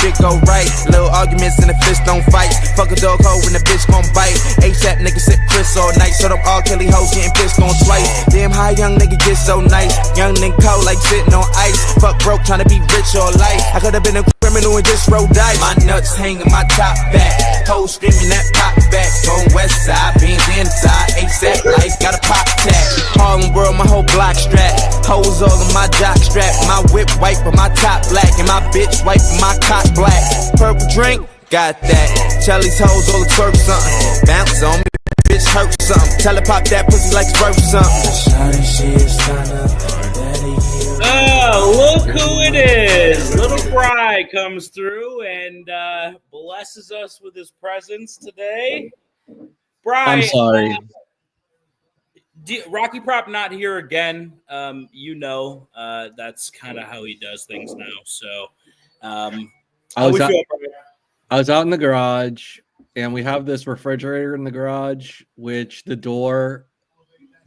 shit go right. Little arguments and the fist don't fight. Fuck a dog hoe when the bitch gon' bite. ASAP nigga sip Chris all night. Shut up all Kelly hoes getting pissed on twice. Damn how young nigga get so nice. Young nigga cold like sitting on ice. Fuck broke tryna be rich all life. I could've been a criminal and just roll dice. My nuts hanging my top back. Hoes screaming that pop back. Going west side, beans inside. ASAP life got a pop tag. Harlem world, my whole block strap. Hoes all in my jock strap. My whip white but my top black. And my bitch white but my cock black. Purple drink, got that. Charlie's hoes all the twerk something. Bounce on me, bitch hurt something. Tell her pop that pussy like it's worth something. Oh, look who it is. Little Bry comes through and blesses us with his presence today. Bry, I'm sorry. Rocky Prop not here again. That's kind of how he does things now. So, I was out in the garage, and we have this refrigerator in the garage, which the door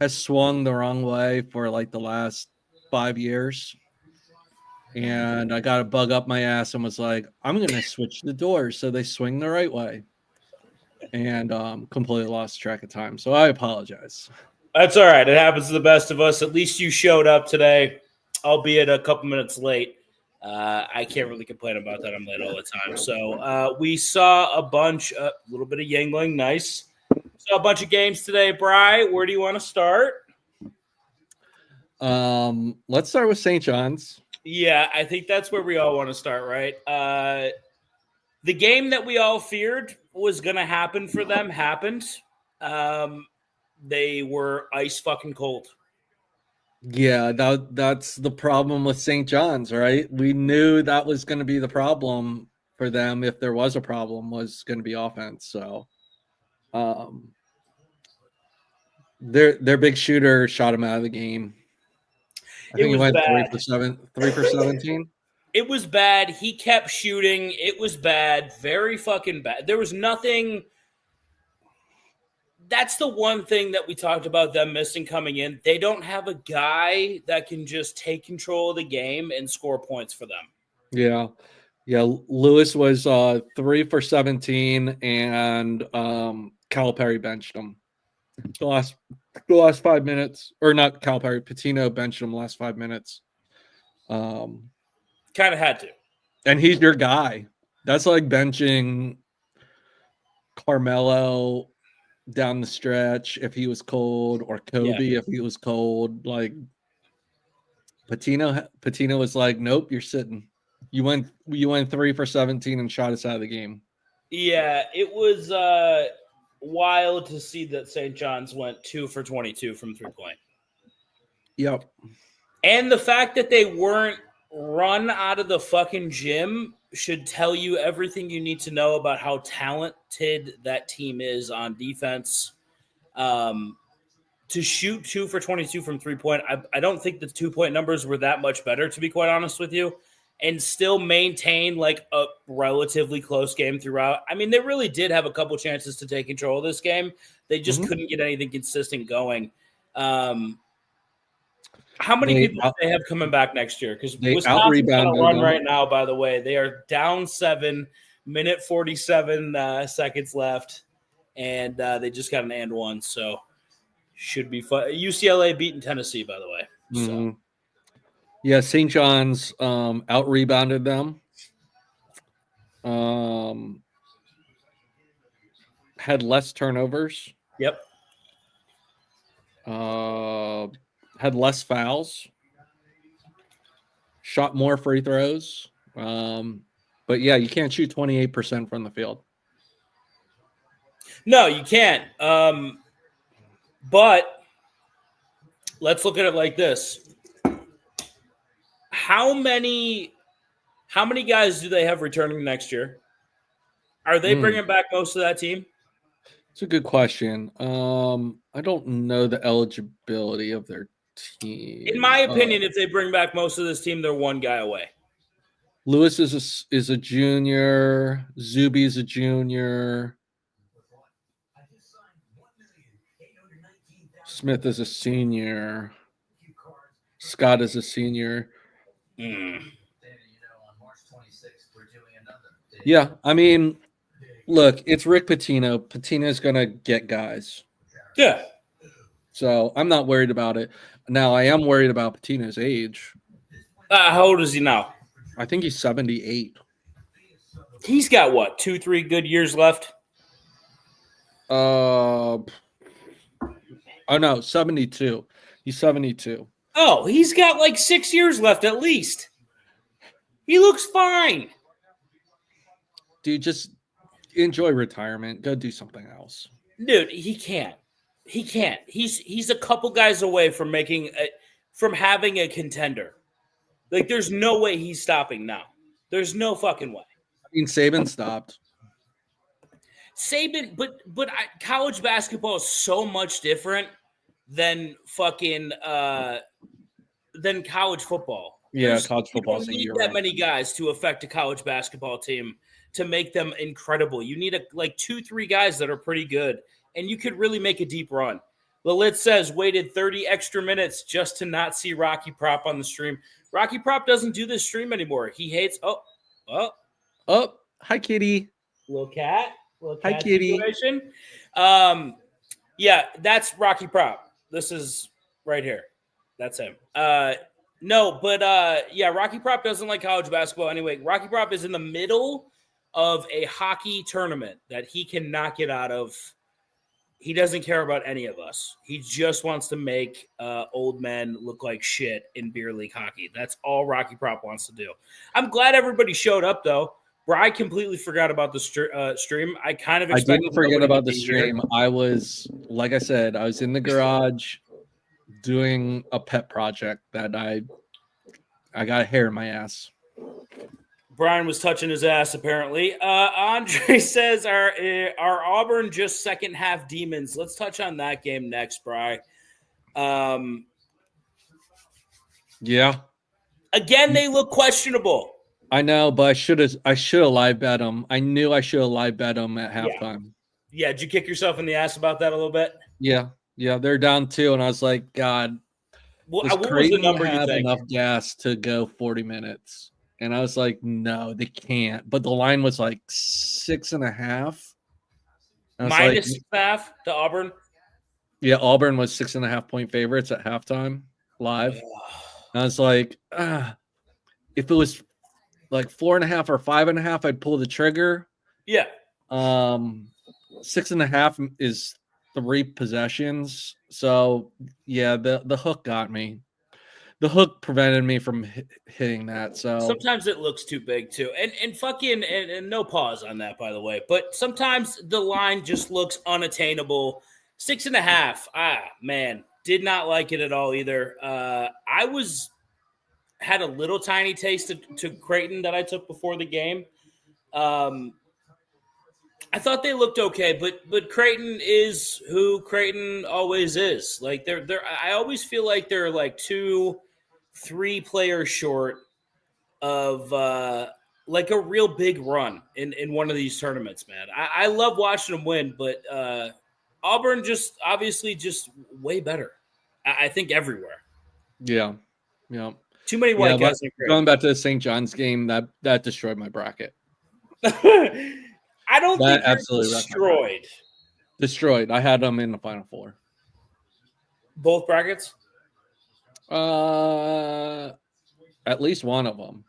has swung the wrong way for like the last 5 years. And I got a bug up my ass and was like, I'm going to switch the doors so they swing the right way. And completely lost track of time. So I apologize. That's all right. It happens to the best of us. At least you showed up today, albeit a couple minutes late. I can't really complain about that. I'm late all the time. So we saw a little bit of Yangling. Nice. Saw a bunch of games today. Bry, where do you want to start? Let's start with St. John's. Yeah, I think that's where we all want to start, right? The game that we all feared was going to happen for them happened. They were ice fucking cold. Yeah, that's the problem with St. John's, right? We knew that was going to be the problem for them. If there was a problem, was going to be offense. So, their big shooter shot him out of the game. I think he went bad. 3 for 17. It was bad. He kept shooting. It was bad. Very fucking bad. There was nothing. That's the one thing that we talked about them missing coming in. They don't have a guy that can just take control of the game and score points for them. Yeah. Lewis was 3 for 17, and Calipari benched him the last 5 minutes, or not Calipari. Patino benched him the last 5 minutes. Kind of had to, and he's your guy. That's like benching Carmelo down the stretch if he was cold, or Kobe if he was cold. Like Patino was like, nope, you're sitting. You went 3 for 17 and shot us out of the game. Yeah, it was wild to see that St. John's went 2 for 22 from 3-point. Yep. And the fact that they weren't run out of the fucking gym should tell you everything you need to know about how talented that team is on defense. To shoot 2 for 22 from 3-point, I don't think the 2-point numbers were that much better, to be quite honest with you, and still maintain like a relatively close game throughout. I mean, they really did have a couple chances to take control of this game. They just couldn't get anything consistent going. How many people do they have coming back next year? Because Wisconsin's on a run right now, by the way. They are down 7, minute 47 seconds left, and they just got an and one, so should be fun. UCLA beating Tennessee, by the way. So. Yeah, St. John's out-rebounded them. Had less turnovers. Yep. Had less fouls, shot more free throws. But yeah, you can't shoot 28% from the field. No, you can't. But let's look at it like this. How many guys do they have returning next year? Are they bringing back most of that team? It's a good question. I don't know the eligibility of their team. In my opinion, if they bring back most of this team, they're one guy away. Lewis is a junior. Zuby is a junior. Smith is a senior. Scott is a senior. Yeah, I mean, look, it's Rick Pitino. Pitino's going to get guys. Yeah. So I'm not worried about it. Now, I am worried about Pitino's age. How old is he now? I think he's 78. He's got what, 2-3 good years left? Oh no, 72. He's 72. Oh, he's got like 6 years left at least. He looks fine. Dude, just enjoy retirement. Go do something else. Dude, he can't. He can't. He's a couple guys away from from having a contender. Like, there's no way he's stopping now. There's no fucking way. I mean, Saban stopped. Saban, but college basketball is so much different than fucking than college football. Yeah, college football. You don't need that many guys to affect a college basketball team to make them incredible. You need 2-3 guys that are pretty good, and you could really make a deep run. Lalit says waited 30 extra minutes just to not see Rocky Prop on the stream. Rocky Prop doesn't do this stream anymore. He hates. Oh, hi, kitty. Little cat. Hi, kitty. Situation. Yeah, that's Rocky Prop. This is right here. That's him. No, but yeah, Rocky Prop doesn't like college basketball anyway. Rocky Prop is in the middle of a hockey tournament that he cannot get out of. He doesn't care about any of us. He just wants to make old men look like shit in beer league hockey. That's all Rocky Prop wants to do. I'm glad everybody showed up, though. I completely forgot about the stream. I kind of expected. I didn't forget about the stream. Here. I was, like I said, I was in the garage doing a pet project that I got hair in my ass. Brian was touching his ass, apparently. Andre says, are Auburn just second half demons? Let's touch on that game next, Bri. Yeah. Again, they look questionable. I know, but I should have live bet them. I knew I should have live bet them at halftime. Yeah, did you kick yourself in the ass about that a little bit? Yeah, they're down 2, and I was like, God, what was the number you think? Enough gas to go 40 minutes? And I was like, no, they can't. But the line was like 6.5. -6.5 to Auburn? Yeah, Auburn was 6.5 point favorites at halftime live. And I was like, if it was like 4.5 or 5.5, I'd pull the trigger. Yeah. 6.5 is 3 possessions. So yeah, the hook got me. The hook prevented me from hitting that. So sometimes it looks too big too, and fucking and no pause on that, by the way. But sometimes the line just looks unattainable. 6.5. Man, did not like it at all either. I had a little tiny taste to Creighton that I took before the game. I thought they looked okay, but Creighton is who Creighton always is. Like they're I always feel like they're like 2-3 players short of like a real big run in one of these tournaments, man. I love watching them win, but Auburn just obviously just way better. I think everywhere. Yeah. Too many white guys. Going back to the St. John's game, that destroyed my bracket. I don't think absolutely destroyed. Destroyed. I had them in the Final Four. Both brackets? At least one of them.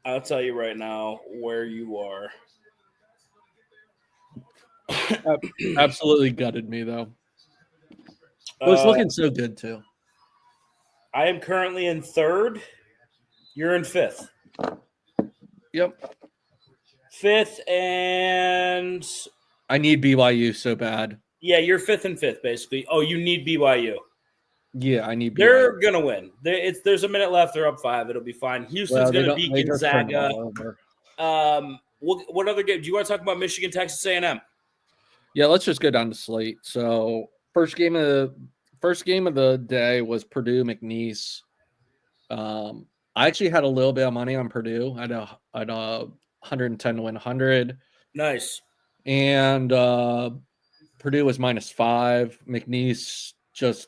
I'll tell you right now where you are. Absolutely gutted me, though. It was looking so good, too. I am currently in 3rd. You're in 5th. Yep. 5th, and I need BYU so bad. Yeah, you're 5th and 5th, basically. Oh, you need BYU. Yeah, I need BYU. They're going to win. There's a minute left. They're up 5. It'll be fine. Houston's going to beat Gonzaga. What other game? Do you want to talk about Michigan, Texas A&M? Yeah, let's just go down to slate. So first game of the day was Purdue McNeese. I actually had a little bit of money on Purdue. I had 110 to win 100. Nice. And Purdue was -5. McNeese just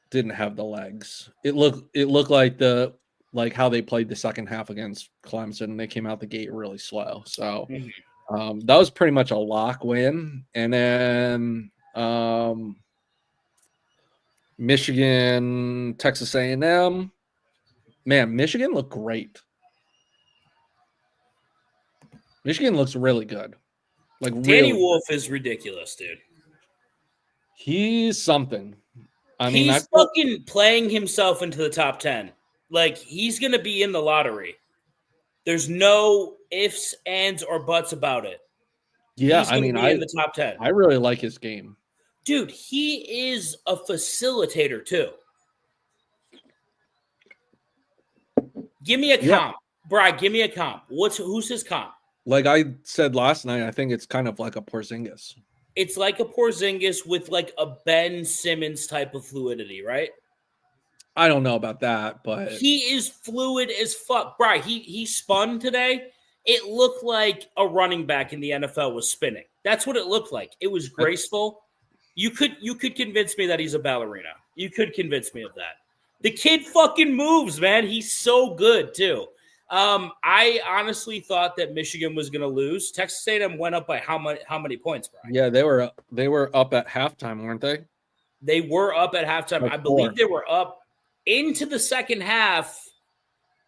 didn't have the legs. It looked like the like how they played the second half against Clemson. They came out the gate really slow. So that was pretty much a lock win. And then Michigan, Texas A&M. Man, Michigan looked great. Michigan looks really good. Like Danny really Wolf is ridiculous, dude. He's something. I mean, he's fucking playing himself into the top 10. Like, he's going to be in the lottery. There's no ifs, ands, or buts about it. Yeah, he's going to be in the top 10. I really like his game. Dude, he is a facilitator, too. Give me a comp. Brad, give me a comp. Who's his comp? Like I said last night, I think it's kind of like a Porzingis. It's like a Porzingis with like a Ben Simmons type of fluidity, right? I don't know about that, but he is fluid as fuck. Bro, he spun today. It looked like a running back in the NFL was spinning. That's what it looked like. It was graceful. You could convince me that he's a ballerina. You could convince me of that. The kid fucking moves, man. He's so good too. I honestly thought that Michigan was going to lose. Texas A&M went up by how many points, Brian? Yeah, they were up at halftime, weren't they? They were up at halftime. I believe they were up into the second half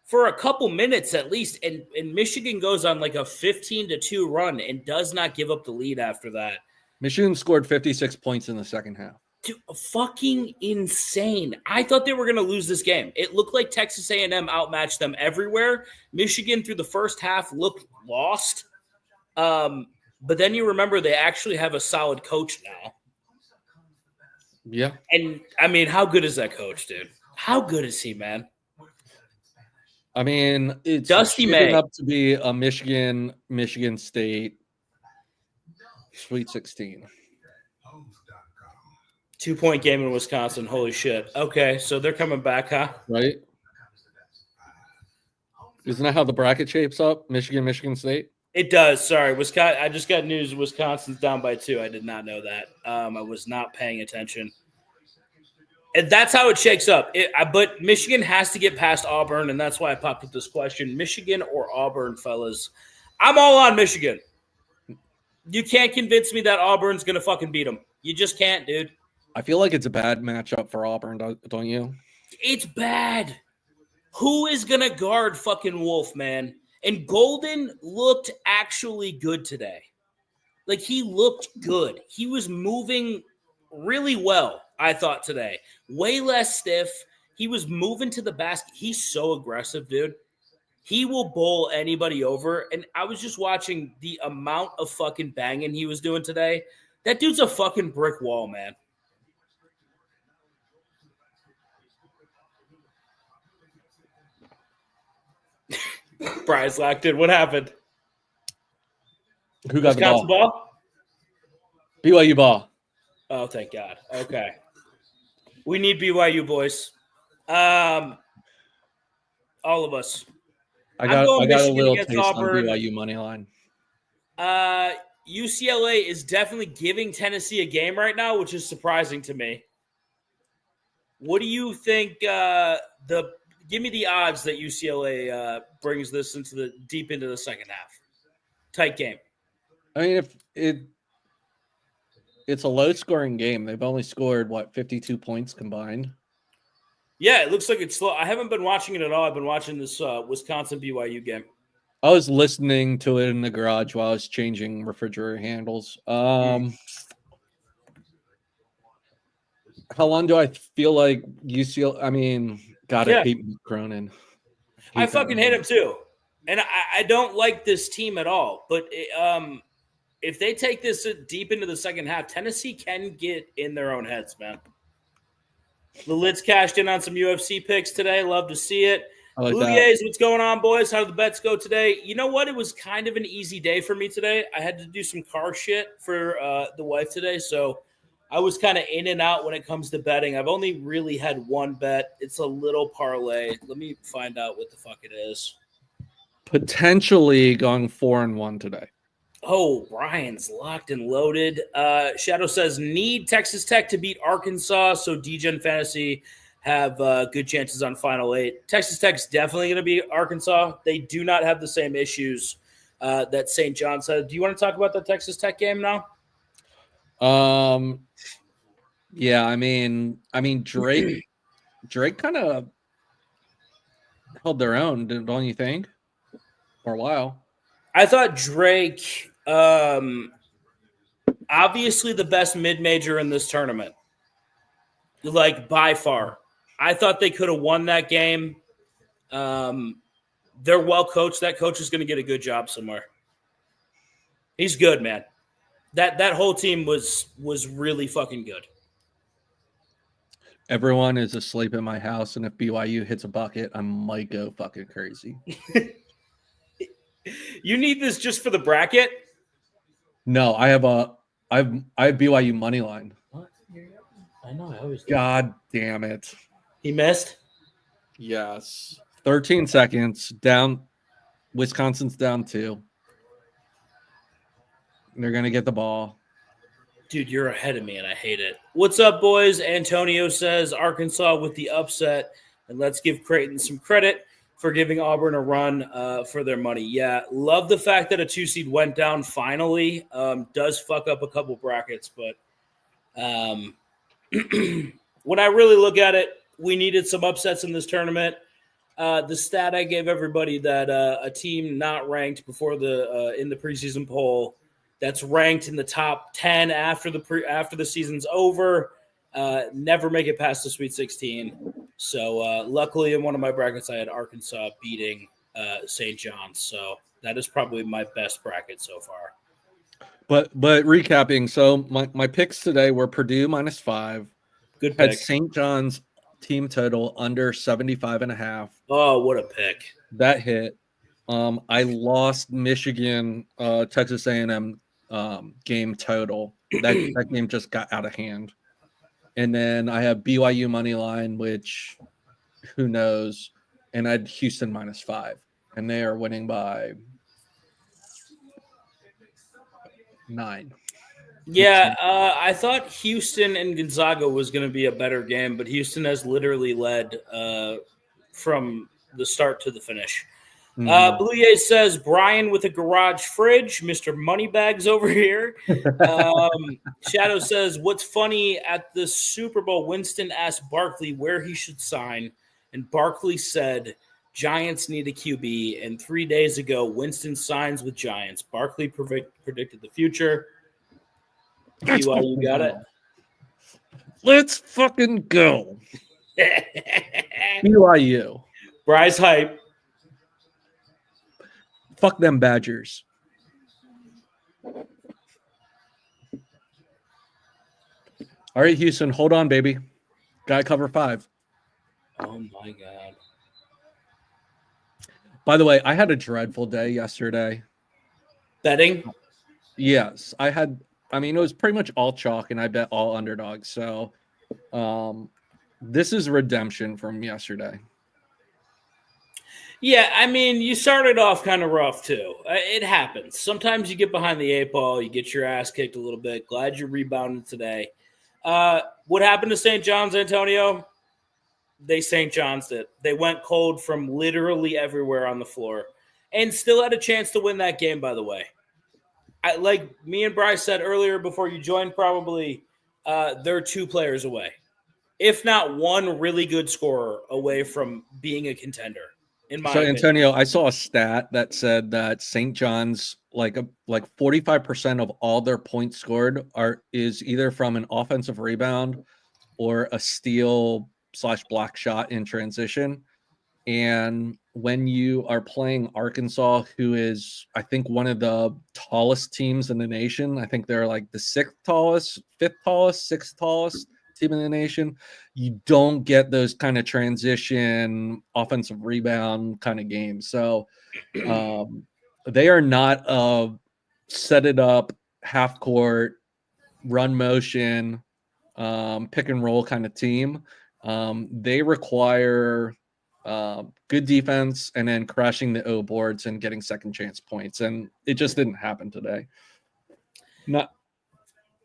for a couple minutes at least, and Michigan goes on like a 15-2 run and does not give up the lead after that. Michigan scored 56 points in the second half. Dude, fucking insane. I thought they were going to lose this game. It looked like Texas A&M outmatched them everywhere. Michigan through the first half looked lost. But then you remember they actually have a solid coach now. Yeah. And, I mean, how good is that coach, dude? How good is he, man? I mean, it's Dusty May up to be a Michigan State Sweet 16. 2-point game in Wisconsin. Holy shit. Okay, so they're coming back, huh? Right. Isn't that how the bracket shapes up? Michigan State? It does. Sorry. Wisconsin. I just got news. Wisconsin's down by 2. I did not know that. I was not paying attention. And that's how it shakes up. But Michigan has to get past Auburn, and that's why I popped up this question. Michigan or Auburn, fellas? I'm all on Michigan. You can't convince me that Auburn's going to fucking beat them. You just can't, dude. I feel like it's a bad matchup for Auburn, don't you? It's bad. Who is going to guard fucking Wolf, man? And Golden looked actually good today. Like, he looked good. He was moving really well, I thought, today. Way less stiff. He was moving to the basket. He's so aggressive, dude. He will bowl anybody over. And I was just watching the amount of fucking banging he was doing today. That dude's a fucking brick wall, man. Bryce locked in. What happened? Who got Wisconsin the ball? ball? BYU ball. Oh, thank God. Okay. We need BYU, boys. All of us. I got a little taste Auburn. On BYU money line. UCLA is definitely giving Tennessee a game right now, which is surprising to me. What do you think? Give me the odds that UCLA brings this deep into the second half. Tight game. I mean, if it's a low-scoring game, they've only scored 52 points combined. Yeah, it looks like it's slow. I haven't been watching it at all. I've been watching this Wisconsin BYU game. I was listening to it in the garage while I was changing refrigerator handles. How long do I feel like UCLA? I mean, gotta hate Cronin. I fucking hate him too, and I don't like this team at all. But if they take this deep into the second half, Tennessee can get in their own heads, man. The Lids cashed in on some UFC picks today. Love to see it. Bouvier's, what's going on, boys? How did the bets go today? You know what? It was kind of an easy day for me today. I had to do some car shit for the wife today, so I was kind of in and out when it comes to betting. I've only really had one bet. It's a little parlay. Let me find out what the fuck it is. Potentially going 4-1 today. Oh, Brian's locked and loaded. Shadow says, need Texas Tech to beat Arkansas so Degen Fantasy have good chances on Final 8. Texas Tech's definitely going to be Arkansas. They do not have the same issues that St. John's had. Do you want to talk about the Texas Tech game now? Yeah, I mean, Drake kind of held their own, don't you think? For a while. I thought Drake, obviously the best mid-major in this tournament, like by far. I thought they could have won that game. They're well coached. That coach is going to get a good job somewhere. He's good, man. That whole team was really fucking good. Everyone is asleep in my house, and if BYU hits a bucket, I might go fucking crazy. You need this just for the bracket? No, I have BYU money line. What? I know. I always do. God damn it. He missed? Yes. 13 seconds down. Wisconsin's down 2. They're going to get the ball. Dude, you're ahead of me, and I hate it. What's up, boys? Antonio says Arkansas with the upset, and let's give Creighton some credit for giving Auburn a run for their money. Yeah, love the fact that a 2 seed went down finally. Does fuck up a couple brackets, but when I really look at it, we needed some upsets in this tournament. The stat I gave everybody that a team not ranked before in the preseason poll that's ranked in the top 10 after the season's over never make it past the Sweet 16. So luckily in one of my brackets I had Arkansas beating St. John's. So that is probably my best bracket so far. But recapping, so my picks today were Purdue -5. Good pick. Had St. John's team total under 75.5. Oh, what a pick. That hit. I lost Michigan, Texas A&M game total. That game just got out of hand. And then I have BYU money line, which who knows? And I had Houston -5, and they are winning by 9. Yeah, I thought Houston and Gonzaga was going to be a better game, but Houston has literally led from the start to the finish. Mm-hmm. Blue Jays says, Brian with a garage fridge, Mr. Moneybags over here. Shadow says, what's funny, at the Super Bowl, Winston asked Barkley where he should sign, and Barkley said, Giants need a QB, and 3 days ago, Winston signs with Giants. Barkley predicted the future. BYU got it. Let's fucking go. BYU. Bryce hype. Fuck them Badgers. All right, Houston, hold on, baby. Gotta cover 5. Oh, my God. By the way, I had a dreadful day yesterday. Betting? Yes, I had. I mean, it was pretty much all chalk, and I bet all underdogs. So this is redemption from yesterday. Yeah, I mean, you started off kind of rough, too. It happens. Sometimes you get behind the 8 ball, you get your ass kicked a little bit. Glad you rebounded today. What happened to St. John's, Antonio? They St. John's it. They went cold from literally everywhere on the floor and still had a chance to win that game, by the way. Like me and Bryce said earlier before you joined, probably they're 2 players away, if not one really good scorer away from being a contender. In my opinion. Antonio, I saw a stat that said that St. John's, like 45% of all their points scored is either from an offensive rebound or a steal/block shot in transition. And when you are playing Arkansas, who is, I think, one of the tallest teams in the nation, I think they're like the 6th tallest, 5th tallest, 6th tallest team in the nation, you don't get those kind of transition offensive rebound kind of games. So they are not a set it up, half court, run motion, pick and roll kind of team. They require good defense and then crashing the O boards and getting second chance points. And it just didn't happen today.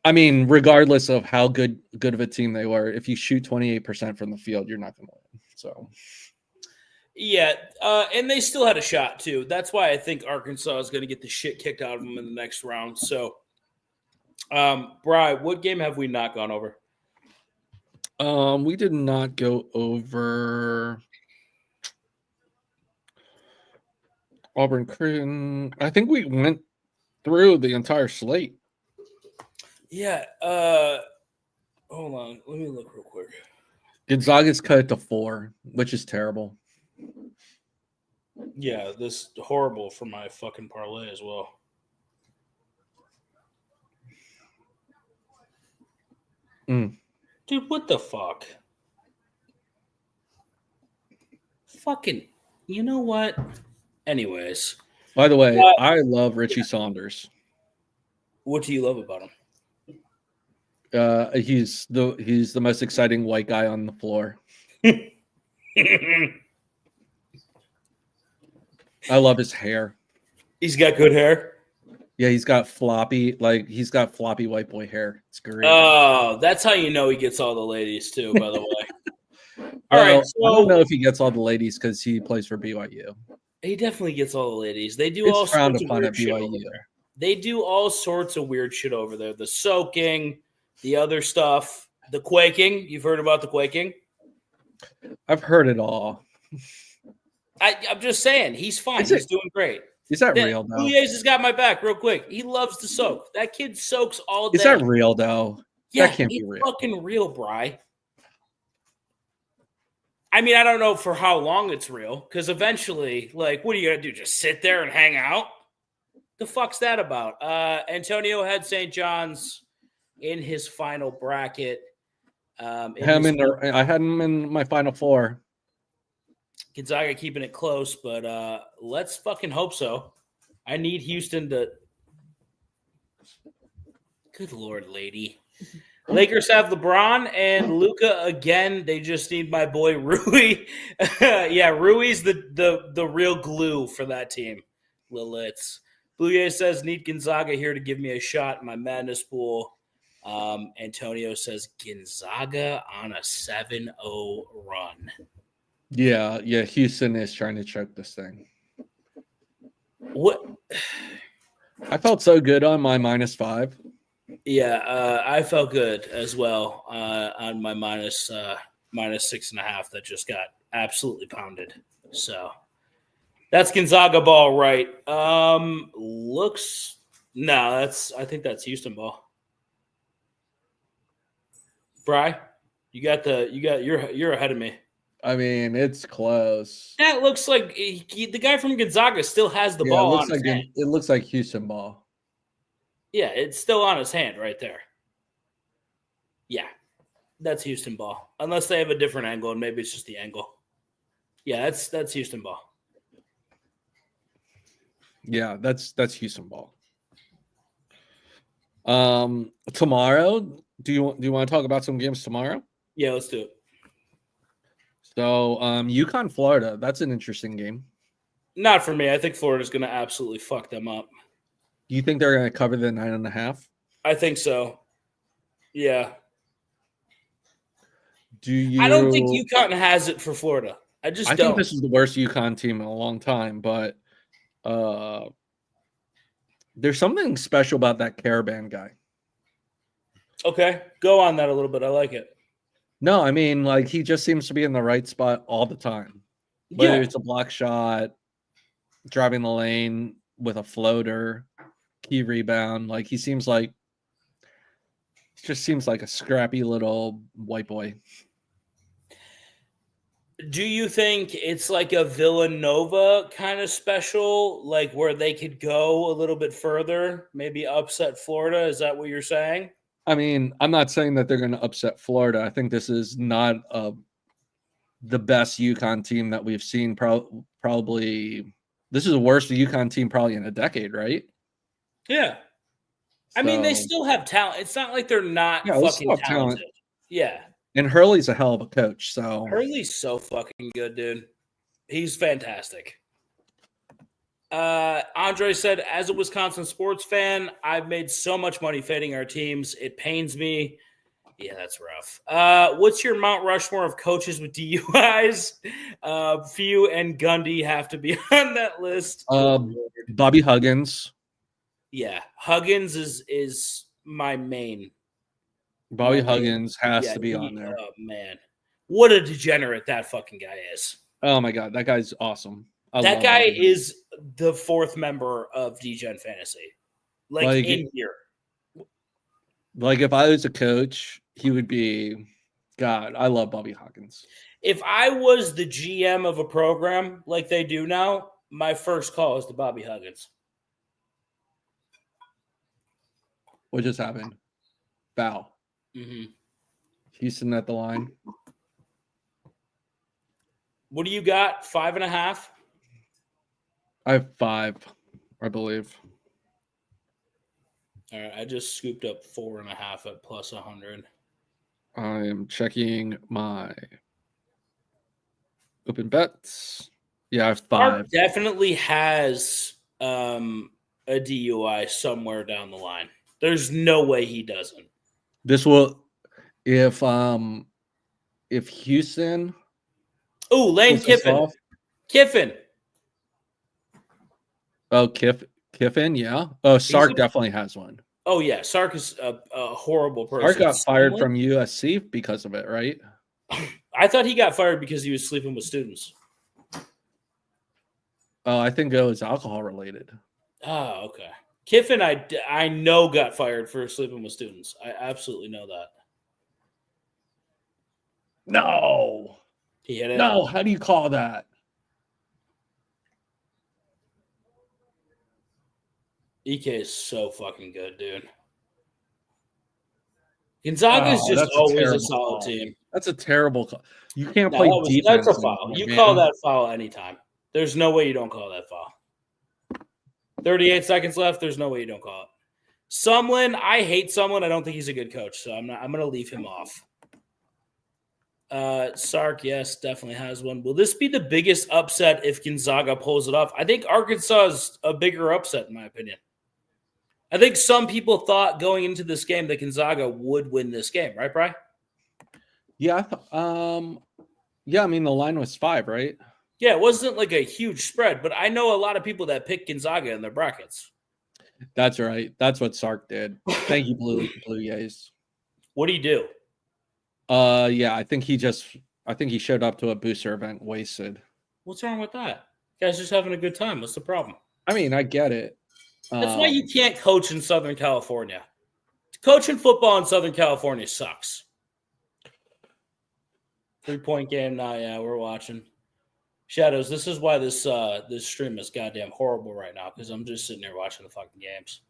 I mean, regardless of how good of a team they were, if you shoot 28% from the field, you're not going to win. So, yeah, and they still had a shot too. That's why I think Arkansas is going to get the shit kicked out of them in the next round. So, Bri, what game have we not gone over? We did not go over Auburn Creighton. I think we went through the entire slate. Yeah. Hold on. Let me look real quick. Gonzaga's cut it to 4, which is terrible. Yeah, this is horrible for my fucking parlay as well. Dude, what the fuck? Fucking, you know what? Anyways. By the way, I love Richie Saunders. What do you love about him? He's the most exciting white guy on the floor. I love his hair. He's got good hair. Yeah, he's got floppy white boy hair. It's great. Oh, that's how you know he gets all the ladies too, by the way. All well, right, so I don't know if he gets all the ladies because he plays for BYU. He definitely gets all the ladies. They do all sorts of weird shit over there. They do all sorts of weird shit over there. The soaking, the other stuff, the quaking. You've heard about the quaking? I've heard it all. I'm just saying, he's fine. He's doing great. Is that real, though? Bouyes has got my back real quick. He loves to soak. That kid soaks all day. Is that real, though? Yeah, that can't be real. Fucking real, Bri. I mean, I don't know for how long it's real, because eventually, like, what are you going to do? Just sit there and hang out? The fuck's that about? Antonio had St. John's in his final bracket. I had him in my final 4. Gonzaga keeping it close, but let's fucking hope so. I need Houston to. Good Lord, lady. Lakers have LeBron and Luka again. They just need my boy Rui. Yeah, Rui's the real glue for that team. Lilith. Blue says, need Gonzaga here to give me a shot in my madness pool. Antonio says, Gonzaga on a 7-0 run. Yeah, Houston is trying to choke this thing. What? I felt so good on my -5. Yeah, I felt good as well on my minus 6.5 that just got absolutely pounded. So that's Gonzaga ball, right? I think that's Houston ball. Bri, you're ahead of me. I mean, it's close. That looks like the guy from Gonzaga still has the ball on his hand. It looks like Houston ball. Yeah, it's still on his hand right there. Yeah, that's Houston ball. Unless they have a different angle, and maybe it's just the angle. Yeah, that's Houston ball. Yeah, that's Houston ball. Tomorrow, do you want to talk about some games tomorrow? Yeah, let's do it. So, UConn, Florida, that's an interesting game. Not for me. I think Florida's going to absolutely fuck them up. Do you think they're going to cover the 9.5? I think so. Yeah. I don't think UConn has it for Florida. I think this is the worst UConn team in a long time, but there's something special about that Caravan guy. Okay. Go on that a little bit. I like it. No, I mean, like, he just seems to be in the right spot all the time. Whether it's a block shot, driving the lane with a floater, key rebound. Like, he just seems like a scrappy little white boy. Do you think it's like a Villanova kind of special, like where they could go a little bit further, maybe upset Florida? Is that what you're saying? I mean, I'm not saying that they're going to upset Florida. I think this is not the best UConn team that we've seen. Probably, this is the worst UConn team probably in a decade, right? Yeah. I mean, they still have talent. It's not like they're not fucking talented. Yeah. And Hurley's a hell of a coach. So Hurley's so fucking good, dude. He's fantastic. Andre said, as a Wisconsin sports fan, I've made so much money fading our teams. It pains me. Yeah, that's rough. What's your Mount Rushmore of coaches with DUIs? Few and Gundy have to be on that list. Bobby Huggins. Yeah, Huggins is my main. Bobby Huggins has to be on there. Oh, man. What a degenerate that fucking guy is. Oh, my God. That guy's awesome. That guy is the fourth member of Degen Fantasy. Like in here. Like, if I was a coach, he would be – God, I love Bobby Huggins. If I was the GM of a program like they do now, my first call is to Bobby Huggins. What just happened? Foul. Mm-hmm. Houston at the line. What do you got? 5.5? I have 5, I believe. All right, I just scooped up 4.5 at plus 100. I am checking my open bets. Yeah, I have 5. Mark definitely has a DUI somewhere down the line. There's no way he doesn't. This will, if Houston. Oh, Lane Kiffin. Kiffin. Oh, Kiffin, yeah. Oh, Sark definitely has one. Oh, yeah. Sark is a horrible person. Sark got fired from USC because of it, right? I thought he got fired because he was sleeping with students. Oh, I think it was alcohol related. Oh, okay. Kiffin, I know got fired for sleeping with students. I absolutely know that. No. He had it. No, how do you call that? EK is so fucking good, dude. Gonzaga is just always a solid team. That's a terrible call. You can't play defense. That's a foul. You call that foul anytime. There's no way you don't call that foul. 38 seconds left. There's no way you don't call it. Sumlin, I hate Sumlin. I don't think he's a good coach, so I'm going to leave him off. Sark, yes, definitely has one. Will this be the biggest upset if Gonzaga pulls it off? I think Arkansas is a bigger upset, in my opinion. I think some people thought going into this game that Gonzaga would win this game, right, Bri? Yeah, yeah. I mean, the line was 5, right? Yeah, it wasn't like a huge spread, but I know a lot of people that picked Gonzaga in their brackets. That's right. That's what Sark did. Thank you, Blue Jays. What do you do? Yeah, I think he showed up to a booster event wasted. What's wrong with that? You guys just having a good time. What's the problem? I mean, I get it. That's why you can't coach in Southern California. Coaching football in Southern California sucks. 3-point game now. Yeah, we're watching. Shadows, this is why this stream is goddamn horrible right now, because I'm just sitting there watching the fucking games.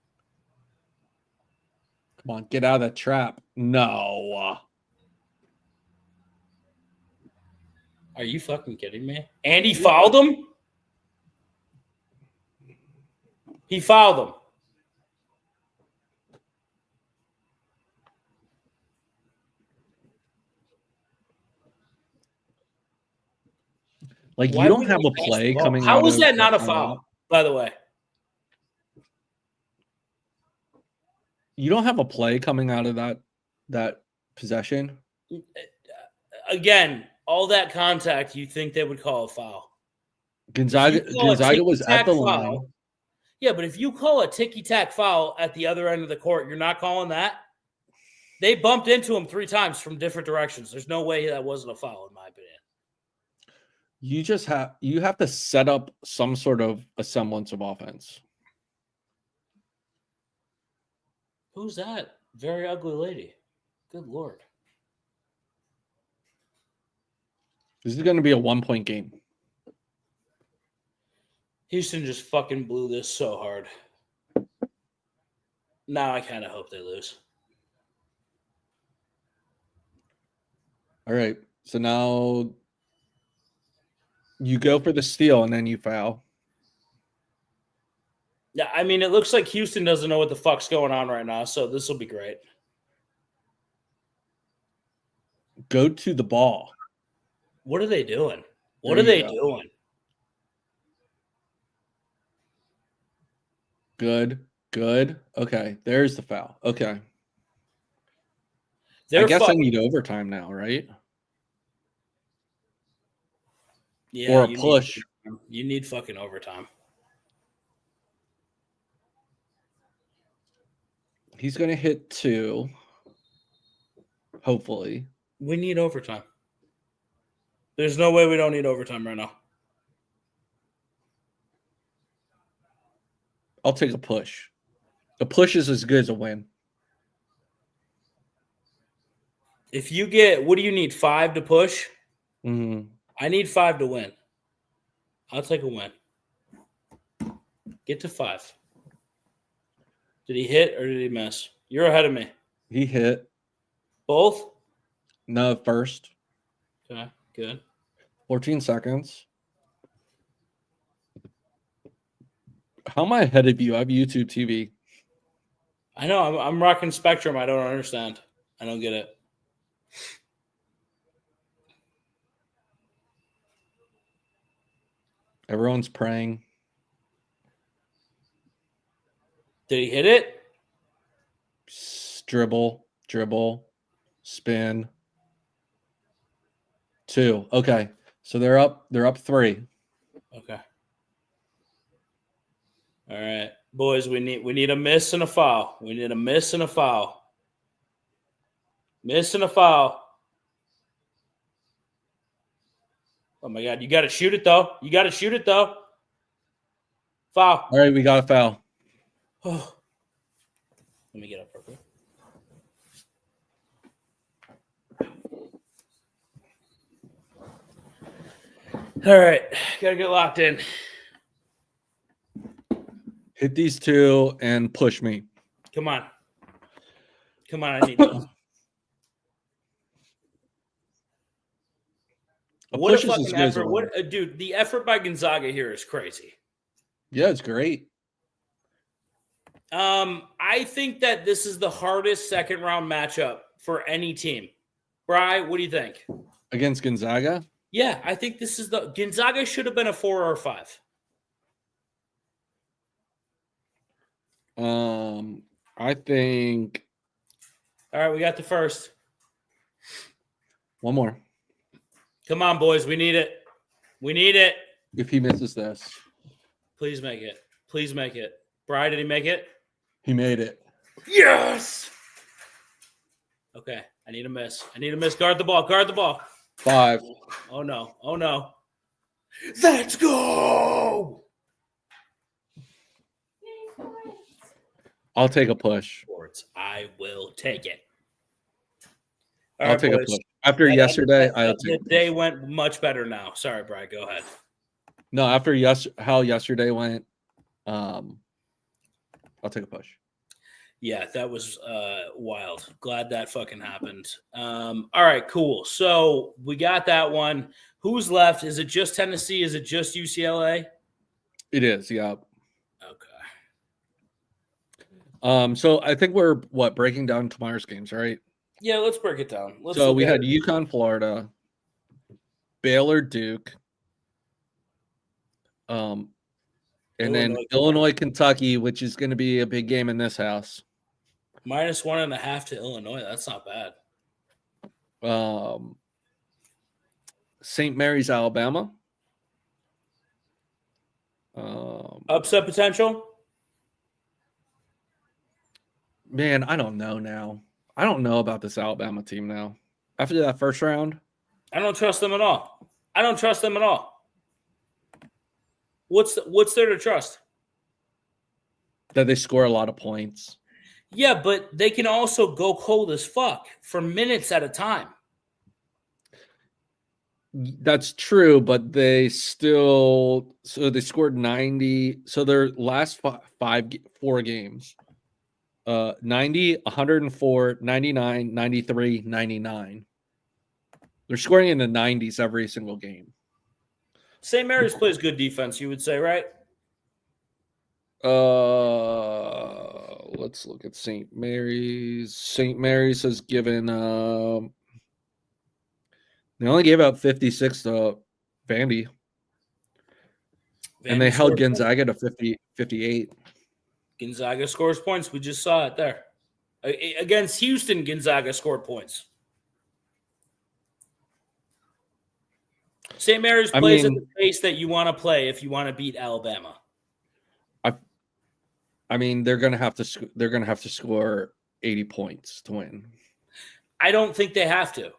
Come on, get out of that trap. No. Are you fucking kidding me? And he fouled him? He fouled him. Like, you don't have a play coming out. How was that not a foul, by the way? You don't have a play coming out of that possession? Again, all that contact, you think they would call a foul. Gonzaga was at the line. Yeah, but if you call a ticky-tack foul at the other end of the court, you're not calling that? They bumped into him 3 times from different directions. There's no way that wasn't a foul, in my opinion. You have to set up some sort of a semblance of offense. Who's that? Very ugly lady. Good Lord. This is going to be a 1-point game. Houston just fucking blew this so hard. Now I kind of hope they lose. All right. So now you go for the steal and then you foul. Yeah, I mean, it looks like Houston doesn't know what the fuck's going on right now, so this will be great. Go to the ball. What are they doing? What are they doing? Good. Okay, there's the foul. Okay. I guess I need overtime now, right? Yeah. Or a push. You need fucking overtime. He's going to hit 2. Hopefully. We need overtime. There's no way we don't need overtime right now. I'll take a push. A push is as good as a win. If you get, what do you need, 5 to push? Mm-hmm. I need 5 to win. I'll take a win. Get to 5. Did he hit or did he miss? You're ahead of me. He hit. Both? No, first. Okay, good. 14 seconds. How am I ahead of you? I have YouTube TV. I know. I'm rocking Spectrum. I don't understand. I don't get it. Everyone's praying. Did he hit it? Dribble, spin. 2. Okay. So they're up 3. Okay. All right. Boys, we need a miss and a foul. We need a miss and a foul. Miss and a foul. Oh my God. You gotta shoot it though. Foul. All right, we got a foul. Oh. Let me get up real quick. All right. Gotta get locked in. Hit these 2 and push me. Come on. I need those. What a fucking effort. Dude, the effort by Gonzaga here is crazy. Yeah, it's great. I think that this is the hardest second round matchup for any team. Bri, what do you think? Against Gonzaga? Yeah, I think this is Gonzaga should have been a 4 or a 5. I think. All right, we got the first. One more. Come on, boys. We need it. If he misses this. Please make it. Bri, did he make it? He made it. Yes! Okay, I need a miss. Guard the ball. 5. Oh, no. Let's go! I'll take a push. I will take it. I'll take a push. After yesterday, I'll take a push. The day went much better now. Sorry, Brian. Go ahead. No, after how yesterday went, I'll take a push. Yeah, that was wild. Glad that fucking happened. All right, cool. So we got that one. Who's left? Is it just Tennessee? Is it just UCLA? It is, yeah. Okay. So I think we're breaking down tomorrow's games, right? Yeah, let's break it down. So we had UConn, Florida, Baylor, Duke, and then Illinois, Kentucky, which is going to be a big game in this house. -1.5 to Illinois. That's not bad. St. Mary's, Alabama. Upset potential? Man, I don't know now. I don't know about this Alabama team now. After that first round, I don't trust them at all. What's there to trust? That they score a lot of points. Yeah, but they can also go cold as fuck for minutes at a time. That's true, but they still they scored 90. So their last 4 games, 90, 104, 99, 93, 99. They're scoring in the 90s every single game. St. Mary's plays good defense, you would say, right? Let's look at St. Mary's. St. Mary's has given they only gave out 56 to Vandy. And they held Gonzaga to 58. Gonzaga scores points. We just saw it there. Against Houston, Gonzaga scored points. St. Mary's plays at the pace that you want to play if you want to beat Alabama. I mean, they're gonna have to score 80 points to win. I don't think they have to.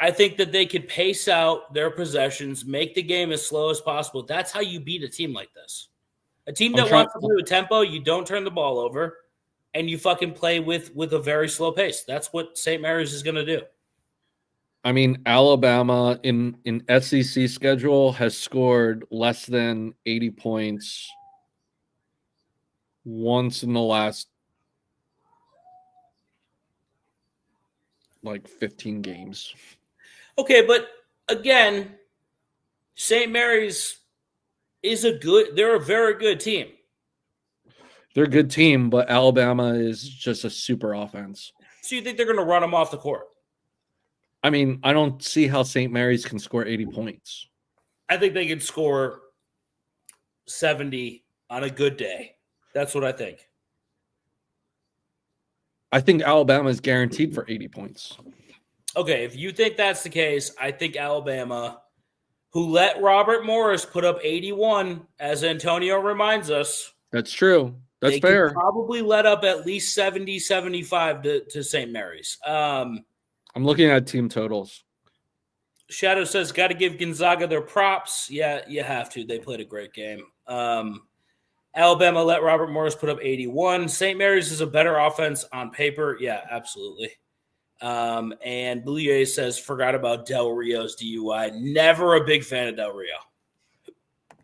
I think that they could pace out their possessions, make the game as slow as possible. That's how you beat a team like this. A team that wants to play with tempo, you don't turn the ball over, and you fucking play with a very slow pace. That's what St. Mary's is going to do. I mean, Alabama in SEC schedule has scored less than 80 points once in the last 15 games. Okay, but again, St. Mary's they're a very good team. They're a good team, but Alabama is just a super offense. So you think they're going to run them off the court? I mean, I don't see how St. Mary's can score 80 points. I think they can score 70 on a good day. That's what I think. I think Alabama is guaranteed for 80 points. Okay, if you think that's the case, I think Alabama, who let Robert Morris put up 81, as Antonio reminds us. That's true. That's fair. Probably let up at least 70, 75 to St. Mary's. I'm looking at team totals. Shadow says, got to give Gonzaga their props. Yeah, you have to. They played a great game. Alabama let Robert Morris put up 81. St. Mary's is a better offense on paper. Yeah, absolutely. And Blue Jay says, forgot about Del Rio's DUI. Never a big fan of Del Rio.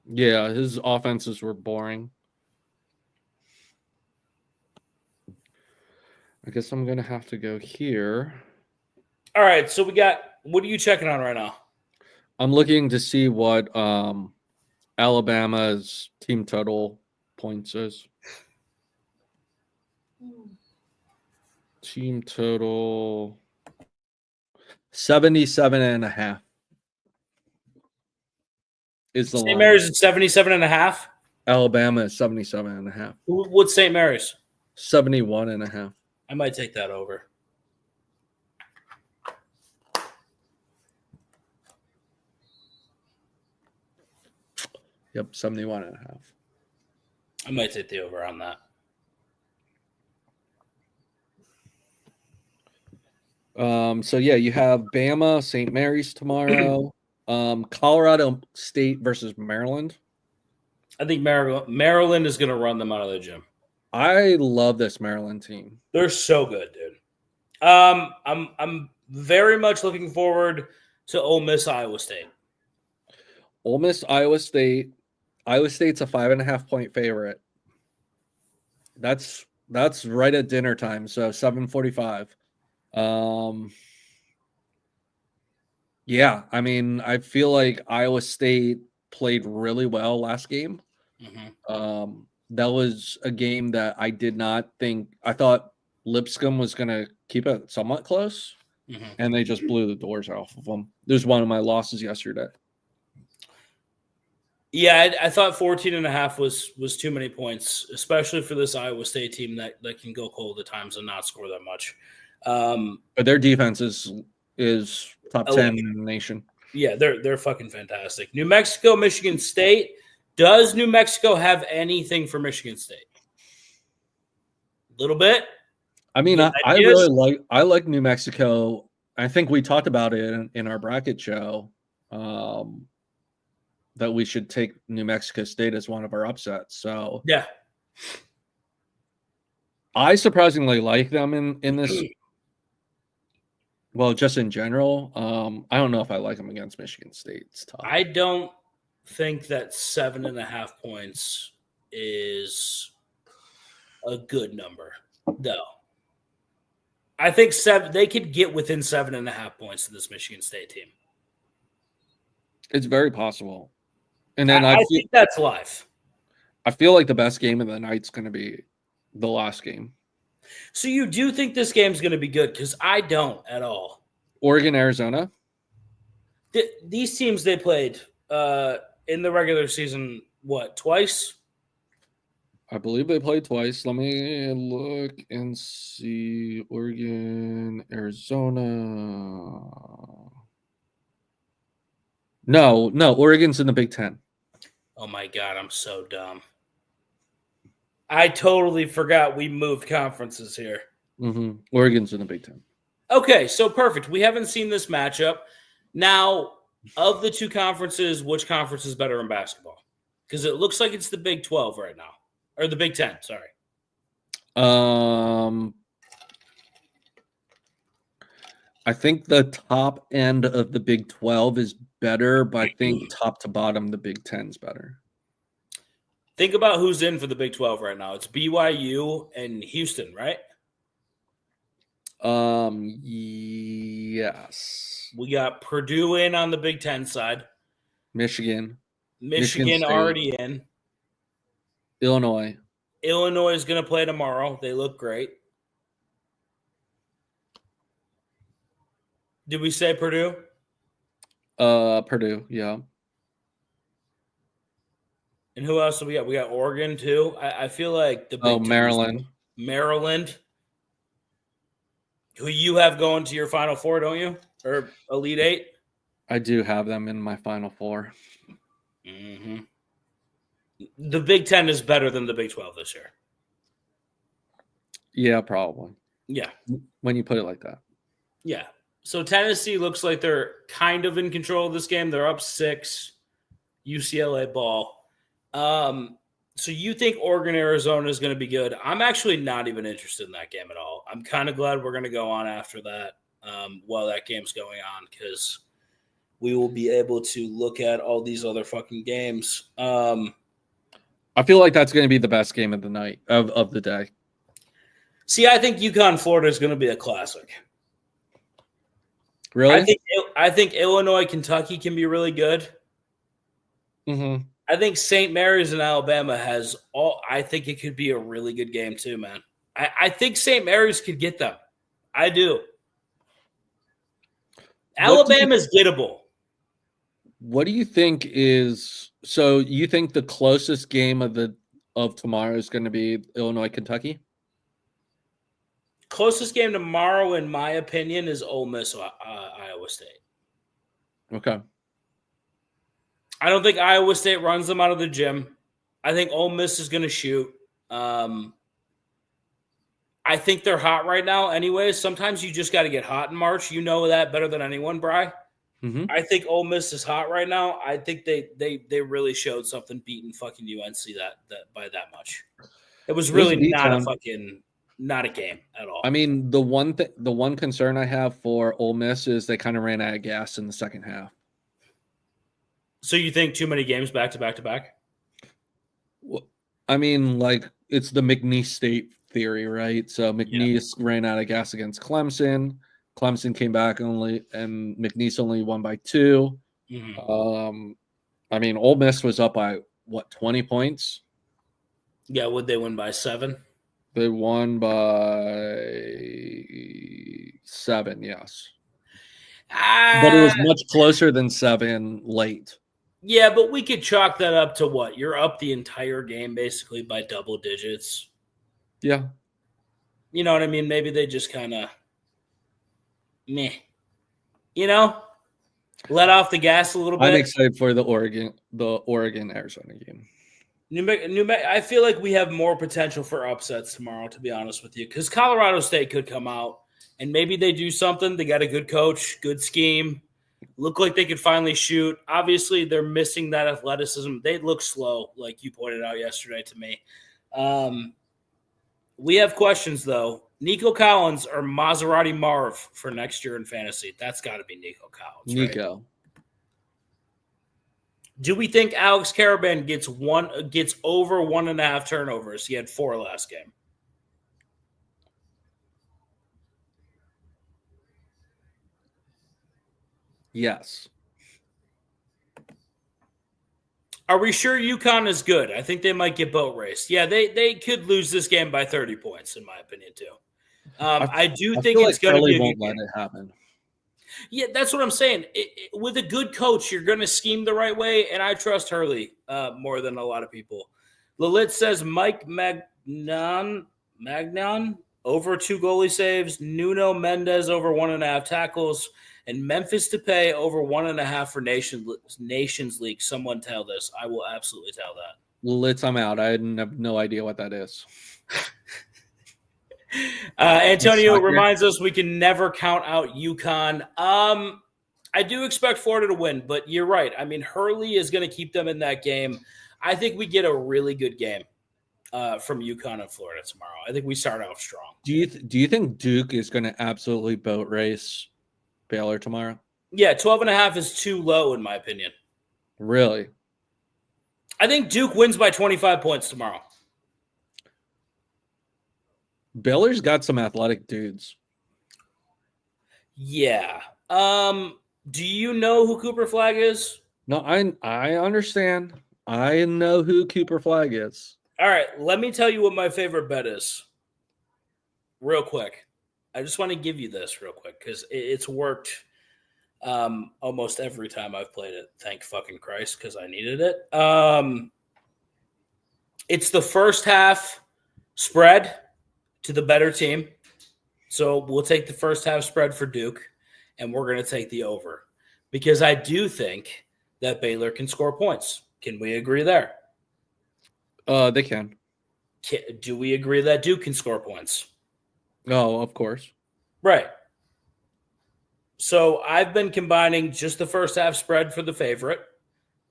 Yeah, his offenses were boring. I guess I'm going to have to go here. All right, so what are you checking on right now? I'm looking to see what Alabama's team total points is. Team total 77.5 is the line. St. Mary's is 77.5. Alabama is 77.5. What's St. Mary's? 71.5. I might take that over. Yep, 71.5. I might take the over on that. So yeah, you have Bama, St. Mary's tomorrow. Colorado State versus Maryland. I think Maryland is going to run them out of the gym. I love this Maryland team. They're so good, dude. I'm very much looking forward to Ole Miss, Iowa State. Ole Miss, Iowa State. Iowa State's a 5.5-point favorite. That's right at dinner time, so 7:45. Yeah, I mean, I feel like Iowa State played really well last game. Mm-hmm. That was a game that I did not think. I thought Lipscomb was going to keep it somewhat close, and they just blew the doors off of them. There's one of my losses yesterday. Yeah, I thought 14.5 was too many points, especially for this Iowa State team that can go cold at times and not score that much. But their defense is top 10 in the nation. Yeah, they're fucking fantastic. New Mexico, Michigan State. Does New Mexico have anything for Michigan State? A little bit. I mean, I really like New Mexico. I think we talked about it in our bracket show. That we should take New Mexico State as one of our upsets. So yeah, I surprisingly like them in this. Well, just in general, I don't know if I like them against Michigan State. It's tough. I don't think that 7.5 points is a good number, though. I think they could get within 7.5 points to this Michigan State team. It's very possible. And then I think that's live. I feel like the best game of the night is going to be the last game. So you do think this game's going to be good? Because I don't at all. Oregon, Arizona. These teams they played in the regular season, what, twice? I believe they played twice. Let me look and see. Oregon, Arizona. No, Oregon's in the Big Ten. Oh my God, I'm so dumb. I totally forgot we moved conferences here. Mm-hmm. Oregon's in the Big Ten. Okay, so perfect. We haven't seen this matchup. Now, of the two conferences, which conference is better in basketball? Because it looks like it's the Big 12 right now. Or the Big 10, sorry. I think the top end of the Big 12 is better, but I think top to bottom, the Big 10 is better. Think about who's in for the Big 12 right now. It's BYU and Houston, right? Yes. We got Purdue in on the Big 10 side. Michigan already in. Illinois is going to play tomorrow. They look great. Did we say Purdue? Purdue, yeah. And who else do we got? We got Oregon too. I feel like the Big Maryland. Maryland. Who you have going to your Final Four, don't you? Or Elite Eight? I do have them in my Final Four. Mm-hmm. The Big 10 is better than the Big 12 this year. Yeah, probably. Yeah. When you put it like that. Yeah. So Tennessee looks like they're kind of in control of this game. They're up 6. UCLA ball. So you think Oregon, Arizona is going to be good? I'm actually not even interested in that game at all. I'm kind of glad we're going to go on after that while that game's going on because we will be able to look at all these other fucking games. I feel like that's going to be the best game of the night, of the day. See, I think UConn, Florida is going to be a classic. Really? I think Illinois, Kentucky can be really good. Mm-hmm. I think St. Mary's in Alabama has all. I think it could be a really good game too, man. I think St. Mary's could get them. I do. Alabama's gettable. What do you think is so? You think the closest game of tomorrow is going to be Illinois, Kentucky? Closest game tomorrow, in my opinion, is Ole Miss, Iowa State. Okay. I don't think Iowa State runs them out of the gym. I think Ole Miss is going to shoot. I think they're hot right now anyways. Sometimes you just got to get hot in March. You know that better than anyone, Bri. Mm-hmm. I think Ole Miss is hot right now. I think they really showed something beating fucking UNC that by that much. It was really not a game at all. I mean, the one concern I have for Ole Miss is they kind of ran out of gas in the second half. So you think too many games back to back to back? Well, I mean, like it's the McNeese State theory, right? So McNeese ran out of gas against Clemson. Clemson came back and McNeese only won by 2. Mm-hmm. I mean, Ole Miss was up by 20 points? Yeah, would they win by 7? They won by 7, yes. But it was much closer than 7 late. Yeah, but we could chalk that up to what? You're up the entire game basically by double digits. Yeah. You know what I mean? Maybe they just kind of meh. You know? Let off the gas a little bit. I'm excited for the Oregon Arizona game. I feel like we have more potential for upsets tomorrow, to be honest with you, because Colorado State could come out and maybe they do something. They got a good coach, good scheme, look like they could finally shoot. Obviously, they're missing that athleticism. They look slow, like you pointed out yesterday to me. We have questions, though. Nico Collins or Maserati Marv for next year in fantasy? That's got to be Nico Collins. Nico. Right? Do we think Alex Karaban gets over 1.5 turnovers? He had 4 last game. Yes. Are we sure UConn is good? I think they might get boat raced. Yeah, they could lose this game by 30 points, in my opinion, too. I think it's going to be a good game. Let it happen. Yeah, that's what I'm saying. With a good coach, you're going to scheme the right way, and I trust Hurley more than a lot of people. Lalit says Mike Magnan over 2 goalie saves, Nuno Mendes over 1.5 tackles, and Memphis Depay over 1.5 for Nations League. Someone tell this. I will absolutely tell that. Litz, I'm out. I have no idea what that is. Antonio reminds us we can never count out UConn. I do expect Florida to win, but you're right. I mean, Hurley is going to keep them in that game. I think we get a really good game from UConn and Florida tomorrow. I think we start off strong. Do you think Duke is going to absolutely boat race Baylor tomorrow? Yeah, 12.5 is too low in my opinion. Really? I think Duke wins by 25 points tomorrow. Baylor's got some athletic dudes. Yeah. Do you know who Cooper Flagg is? No, I understand. I know who Cooper Flagg is. All right, let me tell you what my favorite bet is. Real quick. I just want to give you this real quick because it's worked almost every time I've played it. Thank fucking Christ, because I needed it. It's the first half spread to the better team. So we'll take the first half spread for Duke, and we're going to take the over because I do think that Baylor can score points. Can we agree there? They can. Do we agree that Duke can score points? Oh, of course. Right. So I've been combining just the first half spread for the favorite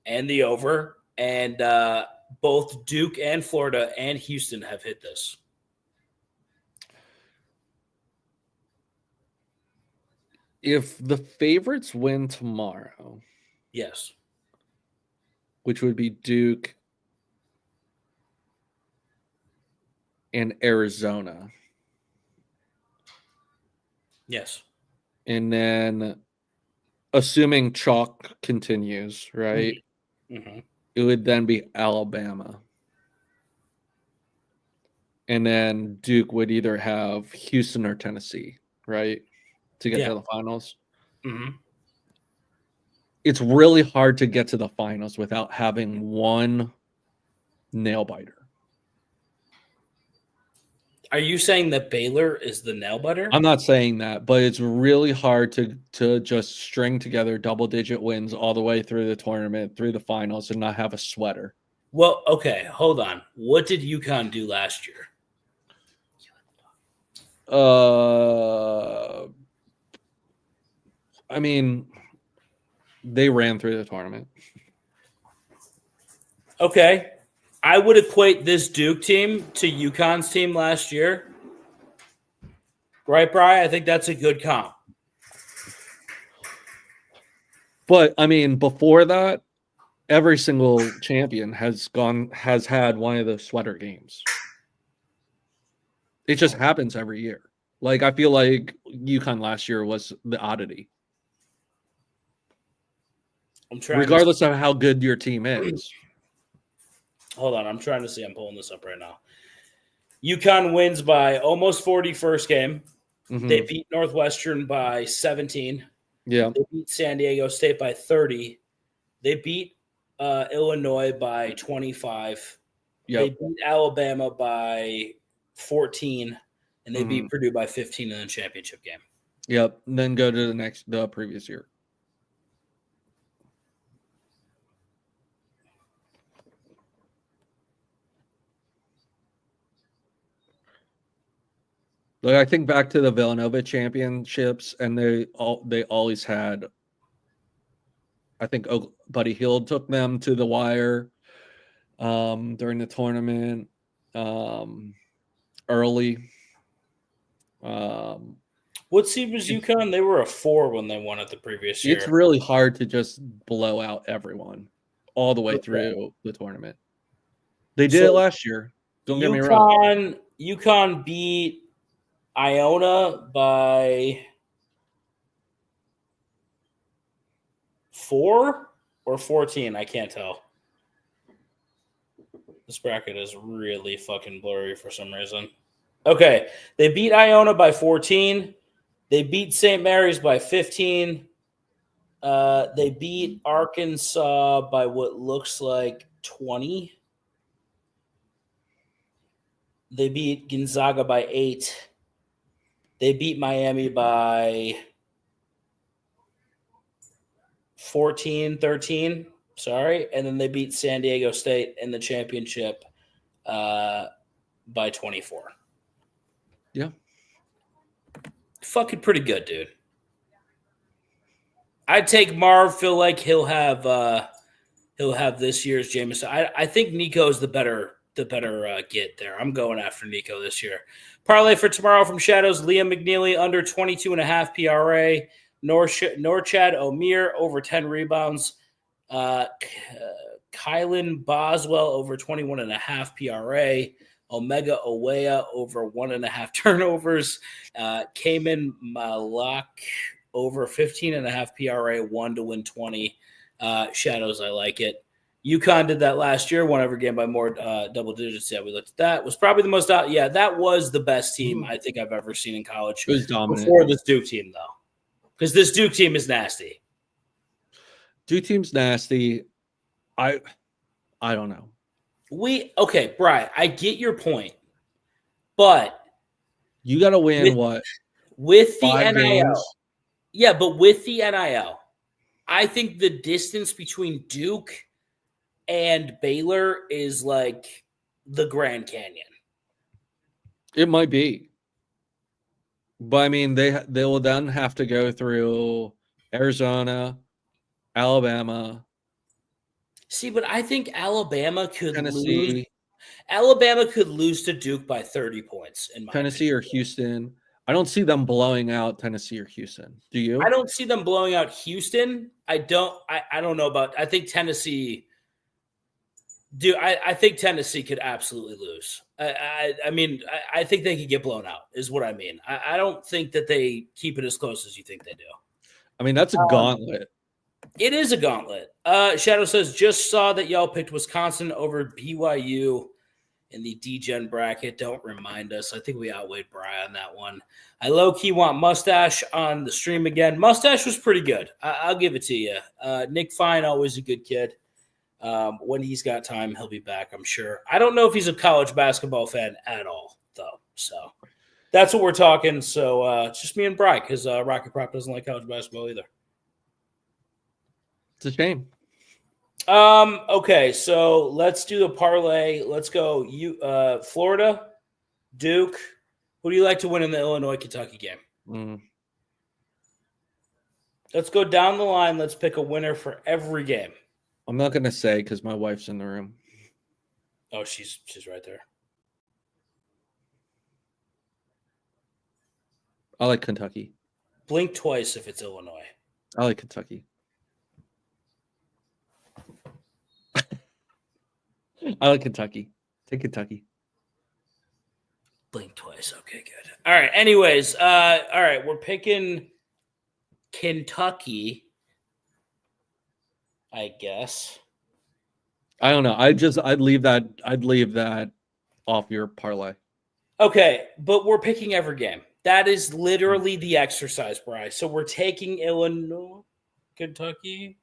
and the over, and both Duke and Florida and Houston have hit this. If the favorites win tomorrow, yes, which would be Duke and Arizona. Yes. And then assuming chalk continues, right? Mm-hmm. It would then be Alabama. And then Duke would either have Houston or Tennessee, right? To get to the finals. Mm-hmm. It's really hard to get to the finals without having one nail biter. Are you saying that Baylor is the nail biter? I'm not saying that, but it's really hard to just string together double-digit wins all the way through the tournament, through the finals, and not have a sweater. Well, okay, hold on. What did UConn do last year? I mean, they ran through the tournament. Okay. I would equate this Duke team to UConn's team last year. Right, Bri? I think that's a good comp. But, I mean, before that, every single champion has had one of those sweater games. It just happens every year. Like, I feel like UConn last year was the oddity. Regardless of how good your team is. Hold on, I'm trying to see. I'm pulling this up right now. UConn wins by almost 40 first game. Mm-hmm. They beat Northwestern by 17. Yeah. They beat San Diego State by 30. They beat Illinois by 25. Yep. They beat Alabama by 14. And they beat Purdue by 15 in the championship game. Yep. And then go to the previous year. Like, I think back to the Villanova championships, and they always had. I think Buddy Hield took them to the wire during the tournament early. What seed was UConn? They were a 4 when they won it the previous year. It's really hard to just blow out everyone all the way through the tournament. They did it last year. Don't get me wrong. UConn beat Iona by 4 or 14. I can't tell. This bracket is really fucking blurry for some reason. Okay, they beat Iona by 14. They beat St. Mary's by 15. They beat Arkansas by what looks like 20. They beat Gonzaga by 8. They beat Miami by 14-13. Sorry. And then they beat San Diego State in the championship by 24. Yeah. Fucking pretty good, dude. I'd take Marv. Feel like he'll have this year's Jameson. I think Nico's the better get there. I'm going after Nico this year. Parlay for tomorrow from Shadows: Liam McNeely under 22.5 PRA. Norchad Omir over 10 rebounds. Kylan Boswell over 21.5 PRA. Omega Owea over 1.5 turnovers. Cayman Malak over 15.5 PRA, 1 to win 20. Shadows, I like it. UConn did that last year, won every game by more double digits. Yeah, we looked at that. Was probably the most that was the best team I think I've ever seen in college. It was dominant. Before this Duke team, though. Because this Duke team is nasty. Duke team's nasty. I don't know. Okay, Brian, I get your point. But you gotta win with the 5 NIL. games? Yeah, but with the NIL, I think the distance between Duke and Baylor is like the Grand Canyon. It might be. But I mean, they will then have to go through Arizona, Alabama. See, but I think Alabama could Tennessee. lose. Alabama could lose to Duke by 30 points in my Tennessee opinion. or Houston. I don't see them blowing out Tennessee or Houston. Do you? I don't see them blowing out Houston. I don't know about. I think Tennessee. I think Tennessee could absolutely lose. I think they could get blown out. Is what I mean. I don't think that they keep it as close as you think they do. I mean, that's a gauntlet. It is a gauntlet. Shadow says, just saw that y'all picked Wisconsin over BYU in the D-Gen bracket. Don't remind us. I think we outweighed Brian on that one. I low-key want Mustache on the stream again. Mustache was pretty good. I'll give it to you. Nick Fine, always a good kid. When he's got time, he'll be back, I'm sure. I don't know if he's a college basketball fan at all, though. So that's what we're talking. So it's just me and Brian because Rocky Prop doesn't like college basketball either. It's a shame. Okay, so let's do the parlay. Let's go. Florida, Duke. Who do you like to win in the Illinois-Kentucky game? Let's go down the line. Let's pick a winner for every game. I'm not gonna say because my wife's in the room. Oh, she's right there. I like Kentucky. Blink twice if it's Illinois. I like Kentucky. I like Kentucky. Take Kentucky. Blink twice. Okay, good. All right. Anyways, all right. We're picking Kentucky, I guess. I don't know. I'd leave that off your parlay. Okay, but we're picking every game. That is literally the exercise, Bryce. So we're taking Illinois, Kentucky.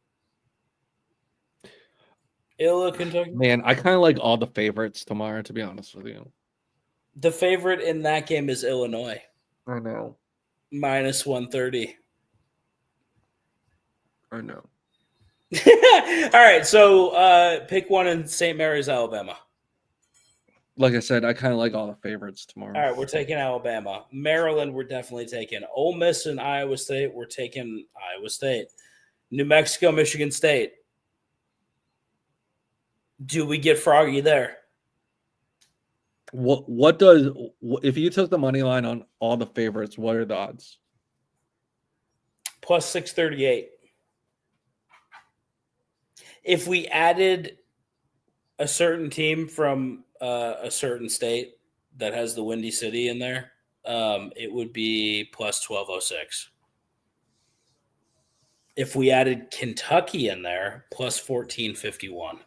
Kentucky. Man, I kind of like all the favorites tomorrow, to be honest with you. The favorite in that game is Illinois. I know. Minus 130. I know. All right, so pick one in St. Mary's, Alabama. Like I said, I kind of like all the favorites tomorrow. All right, we're taking Alabama. Maryland, we're definitely taking. Ole Miss and Iowa State, we're taking Iowa State. New Mexico, Michigan State. Do we get froggy there? If you took the money line on all the favorites, what are the odds? Plus 638. If we added a certain team from a certain state that has the Windy City in there, it would be plus 1206. If we added Kentucky in there, plus 1451.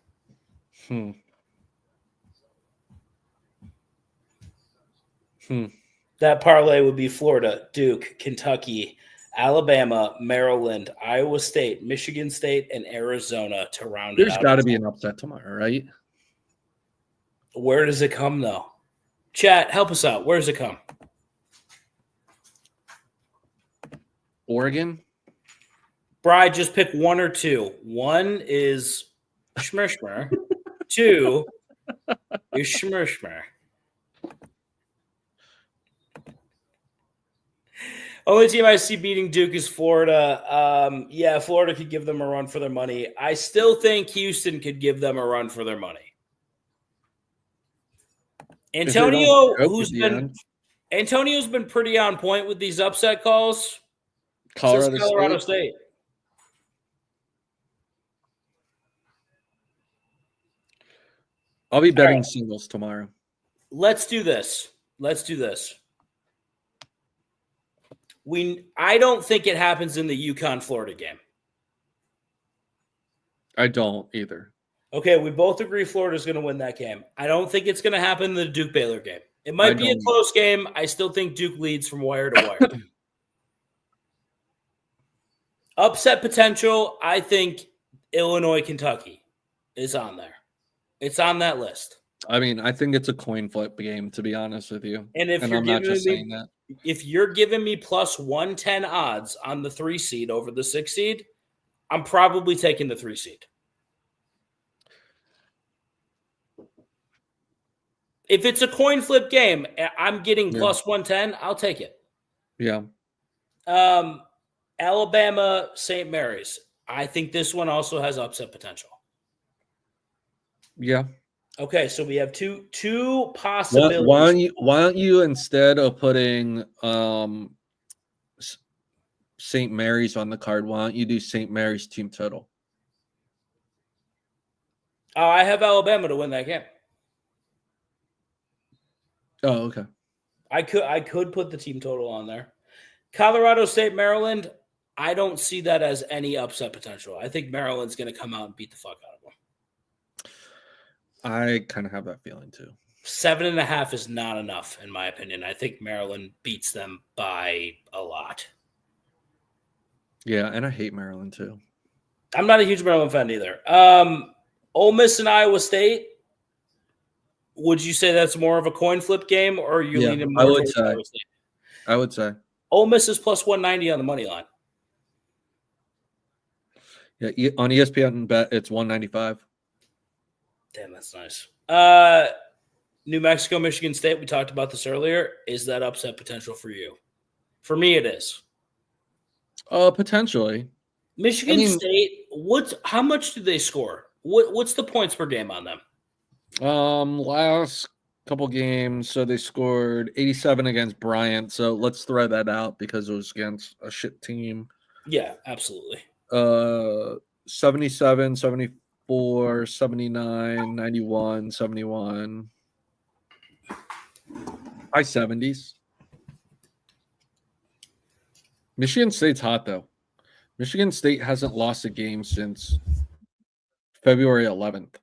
That parlay would be Florida, Duke, Kentucky, Alabama, Maryland, Iowa State, Michigan State, and Arizona to round it out. There's got to be an upset tomorrow, right? Where does it come, though? Chat, help us out. Where does it come? Oregon. Bri, just pick one or two. One is Schmerschmer. Two is Schmerschmer. Only team I see beating Duke is Florida. Yeah, Florida could give them a run for their money. I still think Houston could give them a run for their money. Antonio's been pretty on point with these upset calls. Colorado State. I'll be betting singles tomorrow. Let's do this. I don't think it happens in the UConn-Florida game. I don't either. Okay, we both agree Florida's going to win that game. I don't think it's going to happen in the Duke-Baylor game. It might be a close game. I still think Duke leads from wire to wire. Upset potential, I think Illinois-Kentucky is on there. It's on that list. I mean, I think it's a coin flip game, to be honest with you. And if you're not just saying that. If you're giving me plus 110 odds on the 3 seed over the 6 seed, I'm probably taking the 3 seed. If it's a coin flip game, I'm getting plus 110, I'll take it. Yeah. Alabama, St. Mary's. I think this one also has upset potential. Yeah. Okay, so we have two possibilities. Why don't you, instead of putting St. Mary's on the card, why don't you do St. Mary's team total? I have Alabama to win that game. Oh, okay. I could put the team total on there. Colorado State, Maryland, I don't see that as any upset potential. I think Maryland's going to come out and beat the fuck out of them. I kind of have that feeling too. 7.5 is not enough, in my opinion. I think Maryland beats them by a lot. Yeah, and I hate Maryland too. I'm not a huge Maryland fan either. Ole Miss and Iowa State. Would you say that's more of a coin flip game, or are you leaning more towards Iowa State? I would say. Ole Miss is plus 190 on the money line. Yeah, on ESPN bet it's 195. Damn, that's nice. New Mexico, Michigan State, we talked about this earlier. Is that upset potential for you? For me, it is. Potentially. Michigan State, how much do they score? What's the points per game on them? Last couple games, so they scored 87 against Bryant. So let's throw that out because it was against a shit team. Yeah, absolutely. 77, 74, 79, 91, 71. High 70s. Michigan State's hot, though. Michigan State hasn't lost a game since February 11th.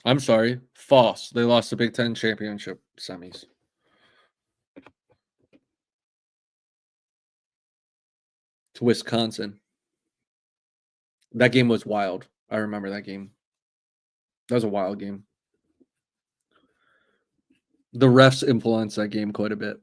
I'm sorry. False. They lost the Big Ten championship semis. To Wisconsin. That game was wild. I remember that game. That was a wild game. The refs influenced that game quite a bit.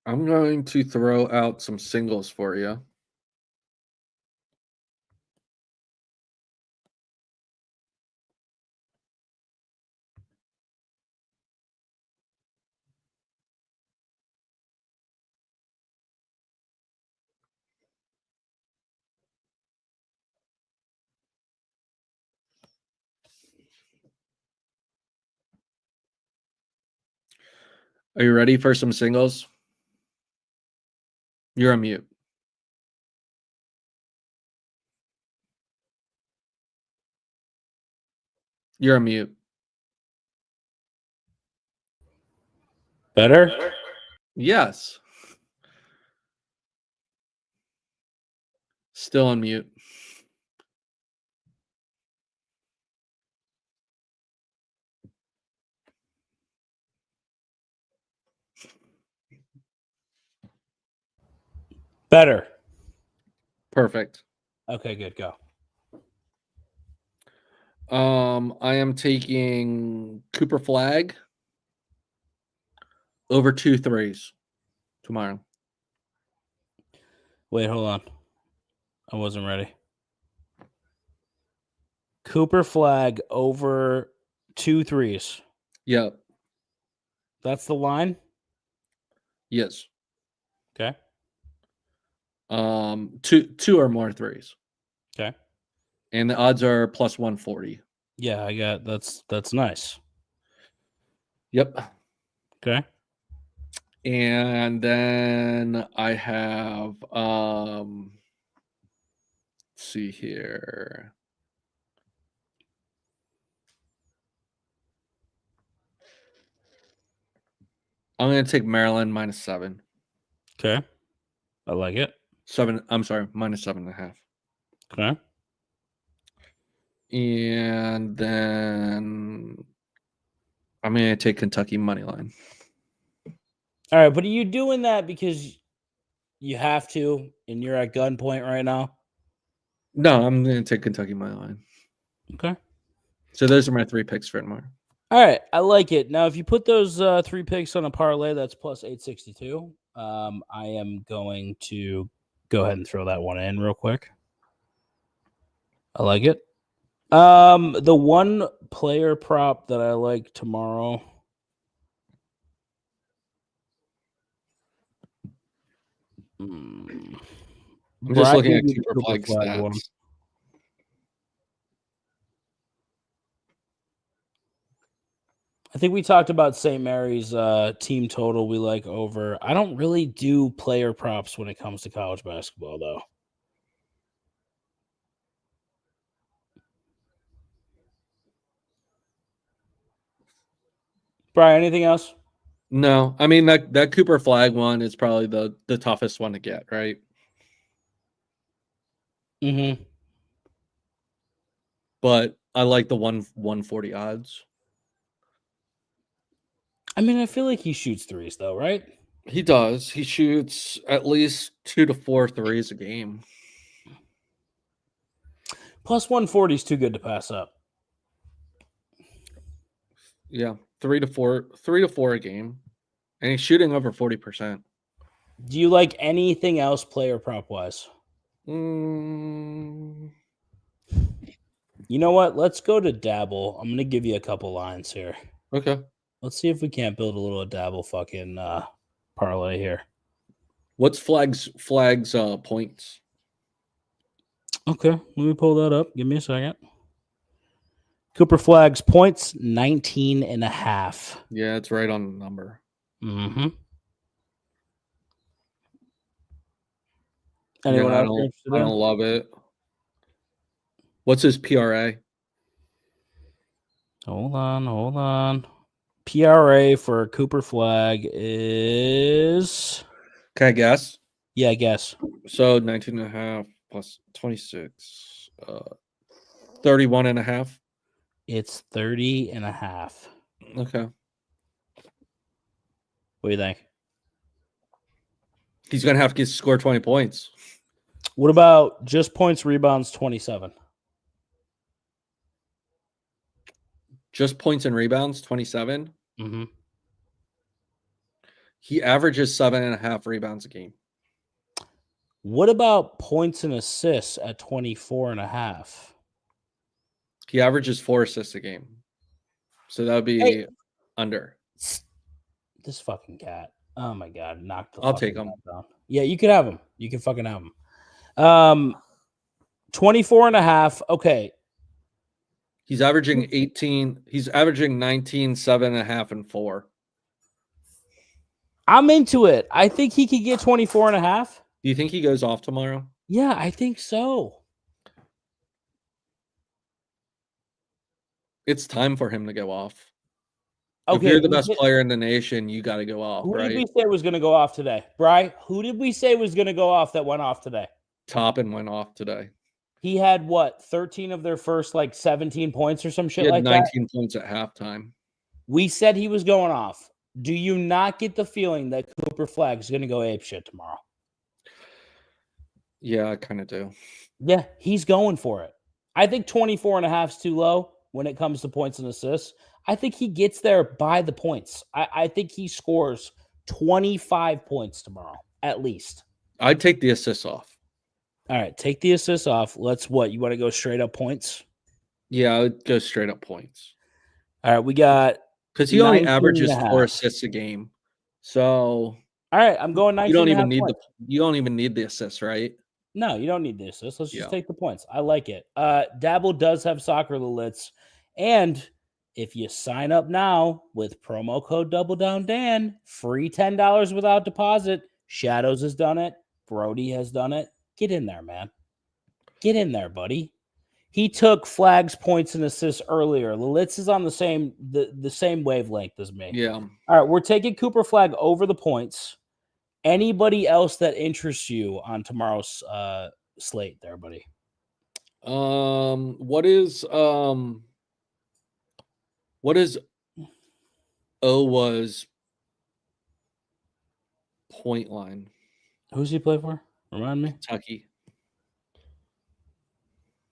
I'm going to throw out some singles for you. Are you ready for some singles? You're on mute. You're on mute. Better? Yes. Still on mute. Better. Perfect. Okay, good. Go. I am taking Cooper Flag over 2 threes tomorrow. Wait, hold on. I wasn't ready. Cooper Flag over 2 threes. Yep. That's the line? Yes. Okay. Two or more threes. Okay. And the odds are plus 140. Yeah, I got that's nice. Yep. Okay. And then I have let's see here. I'm gonna take Maryland -7. Okay. I like it. -7.5. Okay. And then I'm gonna take Kentucky money line. All right, but are you doing that because you have to and you're at gunpoint right now? No, I'm gonna take Kentucky money line. Okay. So those are my 3 picks for tomorrow. All right, I like it. Now, if you put those 3 picks on a parlay, that's plus 862. I am going to go ahead and throw that one in real quick. I like it. The one player prop that I like tomorrow. I'm just looking at Cooper Flag stats. One. I think we talked about St. Mary's team total we like over. I don't really do player props when it comes to college basketball, though. Brian, anything else? No, I mean that Cooper Flag one is probably the toughest one to get, right? Mm-hmm. But I like the 140 odds. I mean, I feel like he shoots threes, though, right? He does. He shoots at least 2 to 4 threes a game. Plus 140 is too good to pass up. Yeah, 3 to 4 a game, and he's shooting over 40%. Do you like anything else player prop wise? Mm. You know what? Let's go to Dabble. I'm gonna give you a couple lines here. Okay. Let's see if we can't build a little Dabble fucking parlay here. What's Flag's points? Okay, let me pull that up. Give me a second. Cooper Flag's points, 19.5. Yeah, it's right on the number. Mm-hmm. Anyone Yeah, else? I don't love it. What's his PRA? Hold on. PRA for Cooper Flag is... Can I guess? Yeah, I guess. So 19.5 plus 26. 31.5. It's 30.5. Okay. What do you think? He's going to have to score 20 points. What about just points, rebounds, 27? Just points and rebounds, 27. Mm-hmm. He averages 7.5 rebounds a game. What about points and assists at 24.5? He averages 4 assists a game. So that would be under. This fucking cat. Oh my god, knock the I'll take him. down. Yeah, you can have him. You can fucking have him. 24.5. Okay. He's averaging 18. He's averaging 19, 7.5, and 4. I'm into it. I think he could get 24.5. Do you think he goes off tomorrow? Yeah, I think so. It's time for him to go off. Okay, if you're the best player in the nation, you got to go off, who right? did we say was going to go off today? Bri, who did we say was going to go off that went off today? Toppin went off today. He had what, 13 of their first 17 points or some shit like that? He had 19 points at halftime. We said he was going off. Do you not get the feeling that Cooper Flag is going to go apeshit tomorrow? Yeah, I kind of do. Yeah, he's going for it. I think 24.5 is too low when it comes to points and assists. I think he gets there by the points. I think he scores 25 points tomorrow, at least. I'd take the assists off. All right, take the assists off. Let's what? You want to go straight up points? Yeah, I would go straight up points. All right, we got because he only 19 averages and a 4 half. assists a game. So All right, I'm going 19 you don't and a half even need points. you don't even need the assists, right? No, you don't need the assists. Let's just take the points. I like it. Dabble does have soccer Lilits, and if you sign up now with promo code Double Down Dan, free $10 without deposit. Shadows has done it. Brody has done it. Get in there, man. Get in there, buddy. He took Flag's points and assists earlier. Lilitz is on the same wavelength as me. Yeah. All right, we're taking Cooper Flag over the points. Anybody else that interests you on tomorrow's slate there, buddy? What is Owa's point line? Who's he play for? Remind me. Kentucky.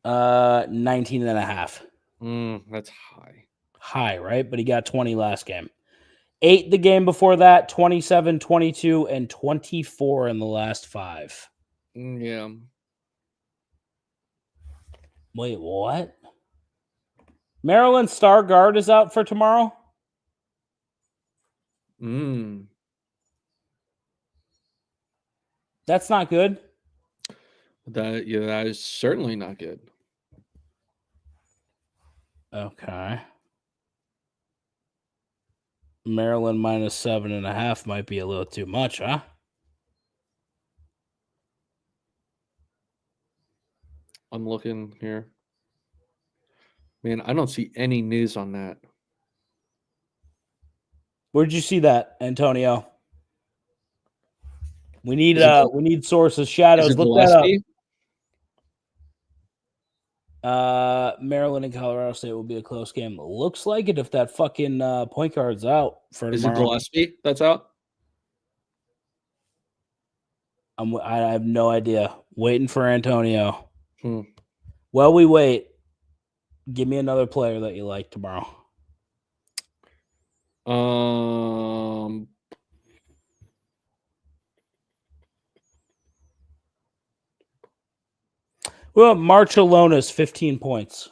19 and a half. That's high. High, right? But he got 20 last game. 8 the game before that, 27, 22, and 24 in the last 5. Yeah. Wait, what? Maryland star guard is out for tomorrow? That's not good. That is certainly not good. Okay. Maryland minus 7.5 might be a little too much, huh? I'm looking here. Man, I don't see any news on that. Where'd you see that, Antonio? We need sources. Shadows. Look that up. Maryland and Colorado State will be a close game. Looks like it if that fucking point guard's out for tomorrow. Is it Gillespie that's out? I have no idea. Waiting for Antonio. While we wait, give me another player that you like tomorrow. Well, Marcialona's 15 points.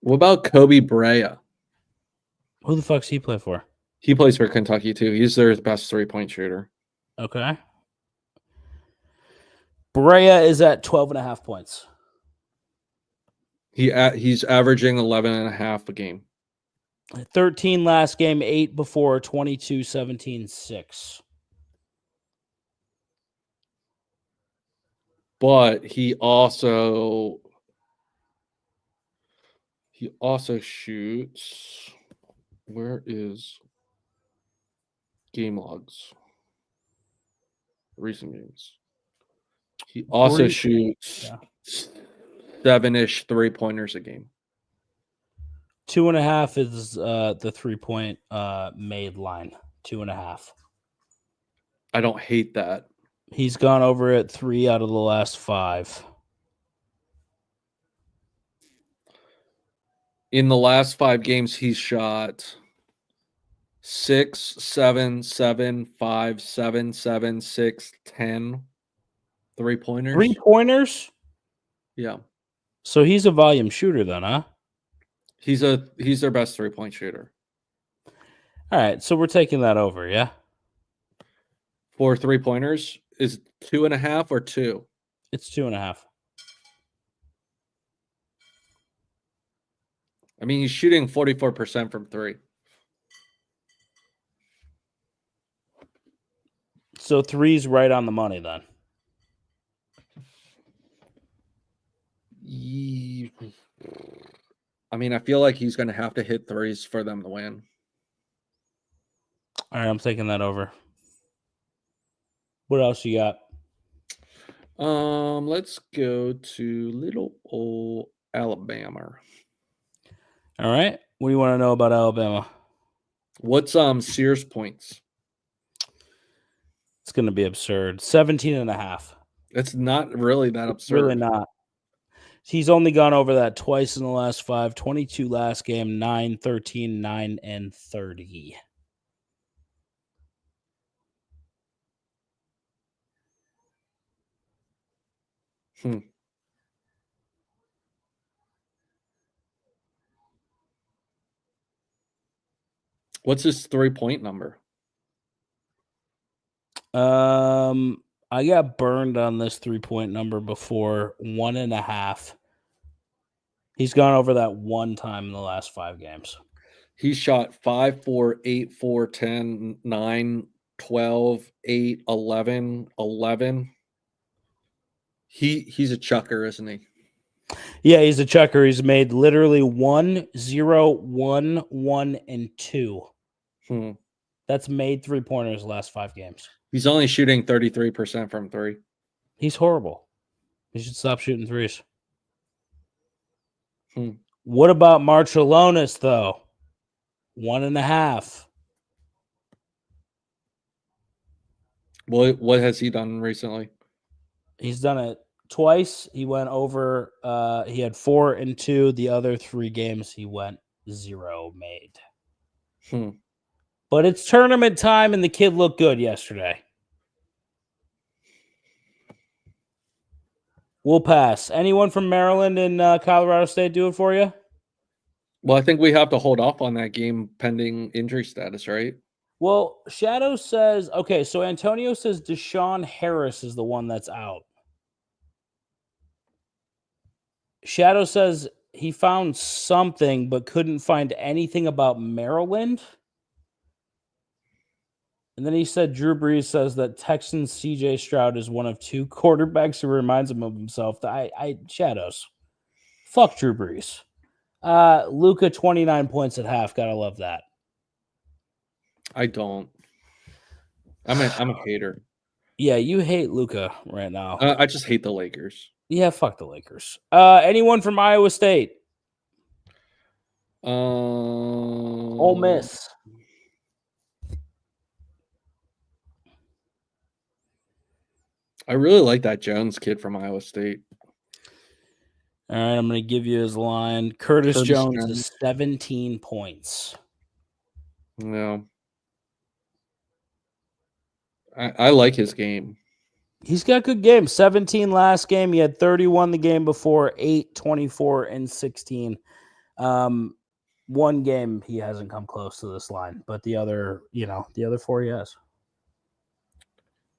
What about Kobe Brea? Who the fuck's he play for? He plays for Kentucky too. He's their best 3-point shooter. Okay. Brea is at 12.5 points. He's averaging 11.5 a game. 13 last game, 8 before, 22, 17, 6. But he also shoots. Where is game logs? Recent games. He also shoots 7-ish 3-pointers a game. 2.5 is the 3-point made line. 2.5. I don't hate that. He's gone over it 3 out of the last 5. In the last 5 games, he's shot 6, 7, 7, 5, 7, 7, 6, 10 3-pointers. 3-pointers? Yeah. So he's a volume shooter then, huh? He's their best 3-point shooter. All right, so we're taking that over, yeah? For 3-pointers, is 2.5 or 2? It's 2.5. I mean, he's shooting 44% from 3. So 3's right on the money then. I mean, I feel like he's going to have to hit 3s for them to win. All right, I'm taking that over. What else you got? Let's go to little old Alabama. All right. What do you want to know about Alabama? What's Sears points? It's going to be absurd. 17.5. It's not really that absurd. Really not. He's only gone over that twice in the last 5. 22 last game, 9, 13, 9, and 30. What's his 3-point number? I got burned on this 3-point number before. 1.5. He's gone over that one time in the last 5 games. He shot 5, 4, 8, 4, 10, 9, 12, 8, 11, 11. He's a chucker, isn't he? Yeah, he's a chucker. He's made literally 1, 0, 1, 1, and 2. That's made 3-pointers the last 5 games. He's only shooting 33% from 3. He's horrible. He should stop shooting threes. What about Marciulionis, though? 1.5. What has he done recently? He's done it twice. He went over. He had 4 and 2. The other 3 games, he went 0 made. But it's tournament time, and the kid looked good yesterday. We'll pass. Anyone from Maryland and Colorado State do it for you? Well, I think we have to hold off on that game pending injury status, right? Well, Shadow says, okay, so Antonio says Deshaun Harris is the one that's out. Shadow says he found something but couldn't find anything about Maryland. And then he said Drew Brees says that Texans CJ Stroud is one of 2 quarterbacks who reminds him of himself. Shadows. Fuck Drew Brees. Luka 29 points at half. Gotta love that. I don't. I'm a hater. Yeah, you hate Luka right now. I just hate the Lakers. Yeah, fuck the Lakers. Anyone from Iowa State? Ole Miss. I really like that Jones kid from Iowa State. All right, I'm going to give you his line. Curtis Jones is 17 points. No. I like his game. He's got good games. 17 last game. He had 31 the game before, 8, 24, and 16. One game he hasn't come close to this line, but the other 4 he has.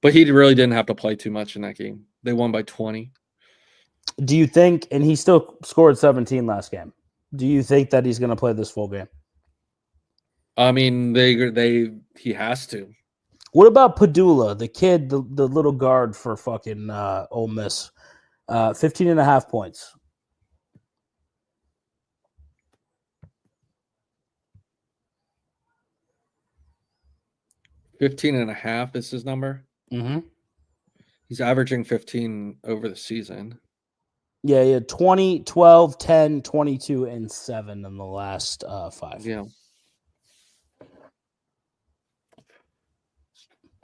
But he really didn't have to play too much in that game. They won by 20. Do you think, and he still scored 17 last game, do you think that he's going to play this full game? I mean, he has to. What about Padula, the kid, the little guard for fucking Ole Miss? 15.5 points. $15.5 is his number. Mm-hmm. He's averaging 15 over the season. Yeah, he had 20, 12, 10, 22, and 7 in the last 5. Yeah.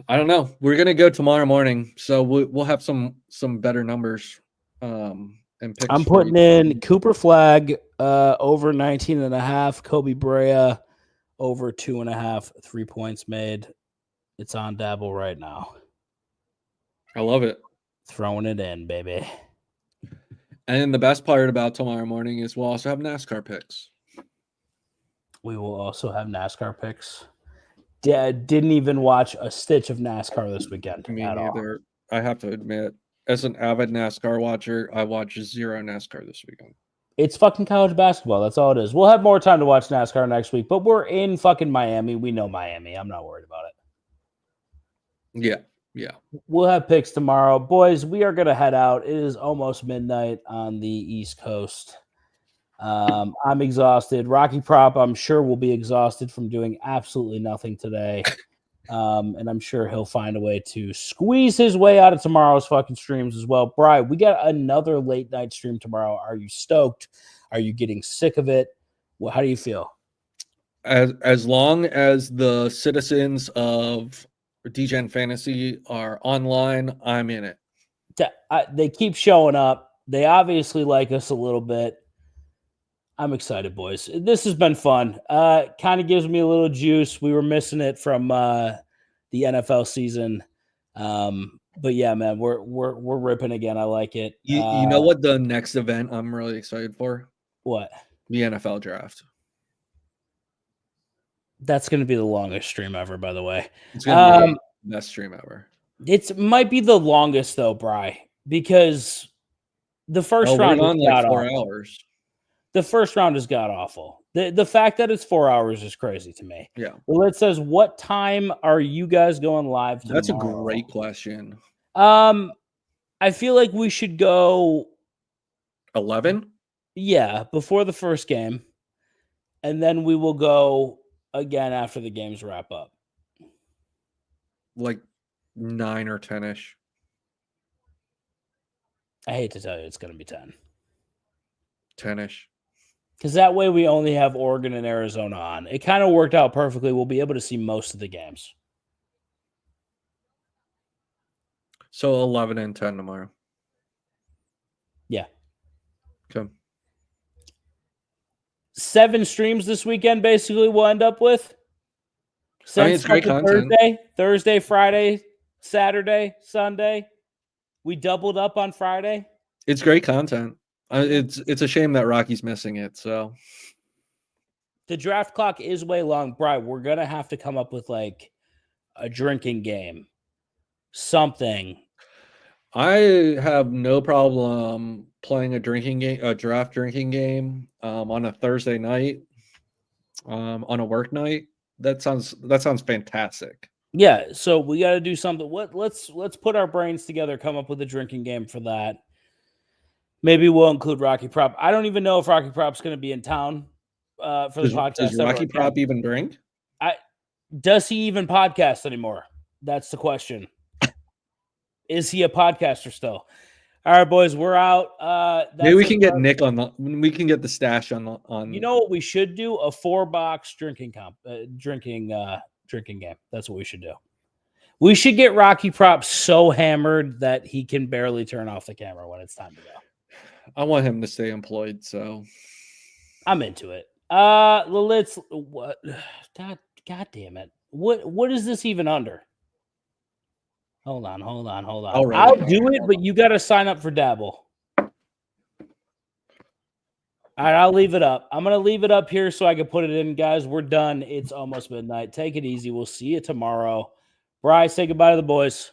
I don't know. We're gonna go tomorrow morning, so we'll have some better numbers. And picks. I'm putting in Cooper Flag over 19.5, Kobe Brea over 2.5, 3 points made. It's on Dabble right now. I love it. Throwing it in, baby. And the best part about tomorrow morning is we'll also have NASCAR picks. We will also have NASCAR picks. Didn't even watch a stitch of NASCAR this weekend. Me neither. I have to admit, as an avid NASCAR watcher, I watched 0 NASCAR this weekend. It's fucking college basketball. That's all it is. We'll have more time to watch NASCAR next week, but we're in fucking Miami. We know Miami. I'm not worried about it. Yeah. We'll have picks tomorrow. Boys, we are going to head out. It is almost midnight on the East Coast. I'm exhausted. Rocky Prop, I'm sure, will be exhausted from doing absolutely nothing today. And I'm sure he'll find a way to squeeze his way out of tomorrow's fucking streams as well. Brian, we got another late night stream tomorrow. Are you stoked? Are you getting sick of it? Well, how do you feel? as long as the citizens of Degen Fantasy are online, I'm in it. They keep showing up. They obviously like us a little bit. I'm excited, boys. This has been fun. Kind of gives me a little juice. We were missing it from the NFL season. But yeah, man, we're ripping again. I like it. You know what the next event I'm really excited for? What? The NFL draft. That's going to be the longest stream ever, by the way. It's going to be the best stream ever. It might be the longest though, Bri, because the first round on like 4 awful. hours. The first round has got awful. The fact that it's 4 hours is crazy to me. Yeah. Well, it says, what time are you guys going live tomorrow? That's a great question. I feel like we should go 11. Yeah, before the first game, and then we will go again after the games wrap up. Like 9 or 10-ish. I hate to tell you, it's going to be 10. 10-ish. Because that way we only have Oregon and Arizona on. It kind of worked out perfectly. We'll be able to see most of the games. So 11 and 10 tomorrow. Yeah. Okay. 7 streams this weekend, basically, we'll end up with. It's great content. Thursday, Friday, Saturday, Sunday. We doubled up on Friday. It's great content. It's a shame that Rocky's missing it. So the draft clock is way long, Bri. We're gonna have to come up with like a drinking game, something. I have no problem playing a draft drinking game on a Thursday night, on a work night. That sounds fantastic. Yeah, so we got to do something. Let's put our brains together, come up with a drinking game for that. Maybe we'll include Rocky Prop. I don't even know if Rocky Prop's going to be in town for the podcast. Does Rocky Prop even drink? Does he even podcast anymore? That's the question. Is he a podcaster still? All right, boys, we're out. Maybe we can get Nick on we can get the stash on. You know what we should do? A 4-box drinking game. That's what we should do. We should get Rocky Prop so hammered that he can barely turn off the camera when it's time to go. I want him to stay employed, so I'm into it. Let's what? God damn it! What is this even under? Hold on. All right. I'll do it, but you got to sign up for Dabble. All right, I'll leave it up. I'm going to leave it up here so I can put it in, guys. We're done. It's almost midnight. Take it easy. We'll see you tomorrow. Bryce, say goodbye to the boys.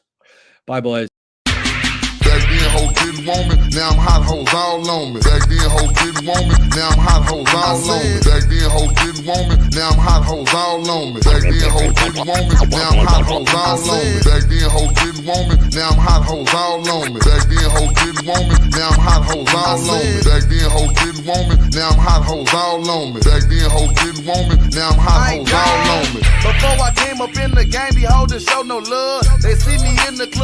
Bye, boys. Back then, hoes didn't want me. Now I'm hot hoes all on me. Back then, hoes didn't want me. Now I'm hot hoes all on me. Back then, hoes didn't want me. Now I'm hot hoes all on me. Back then, hoes didn't want me. Now I'm hot hoes all on me. Back then, hoes didn't want me. Now I'm hot hoes all on me. Back then, hoes didn't want me. Now I'm hot hoes all on me. Back then, hoes didn't want me. Now I'm hot hoes all on me. Back then, hoes didn't want me. Now I'm hot hoes all on me. Before I came up in the game, these hoes didn't show no love. They see me in the club.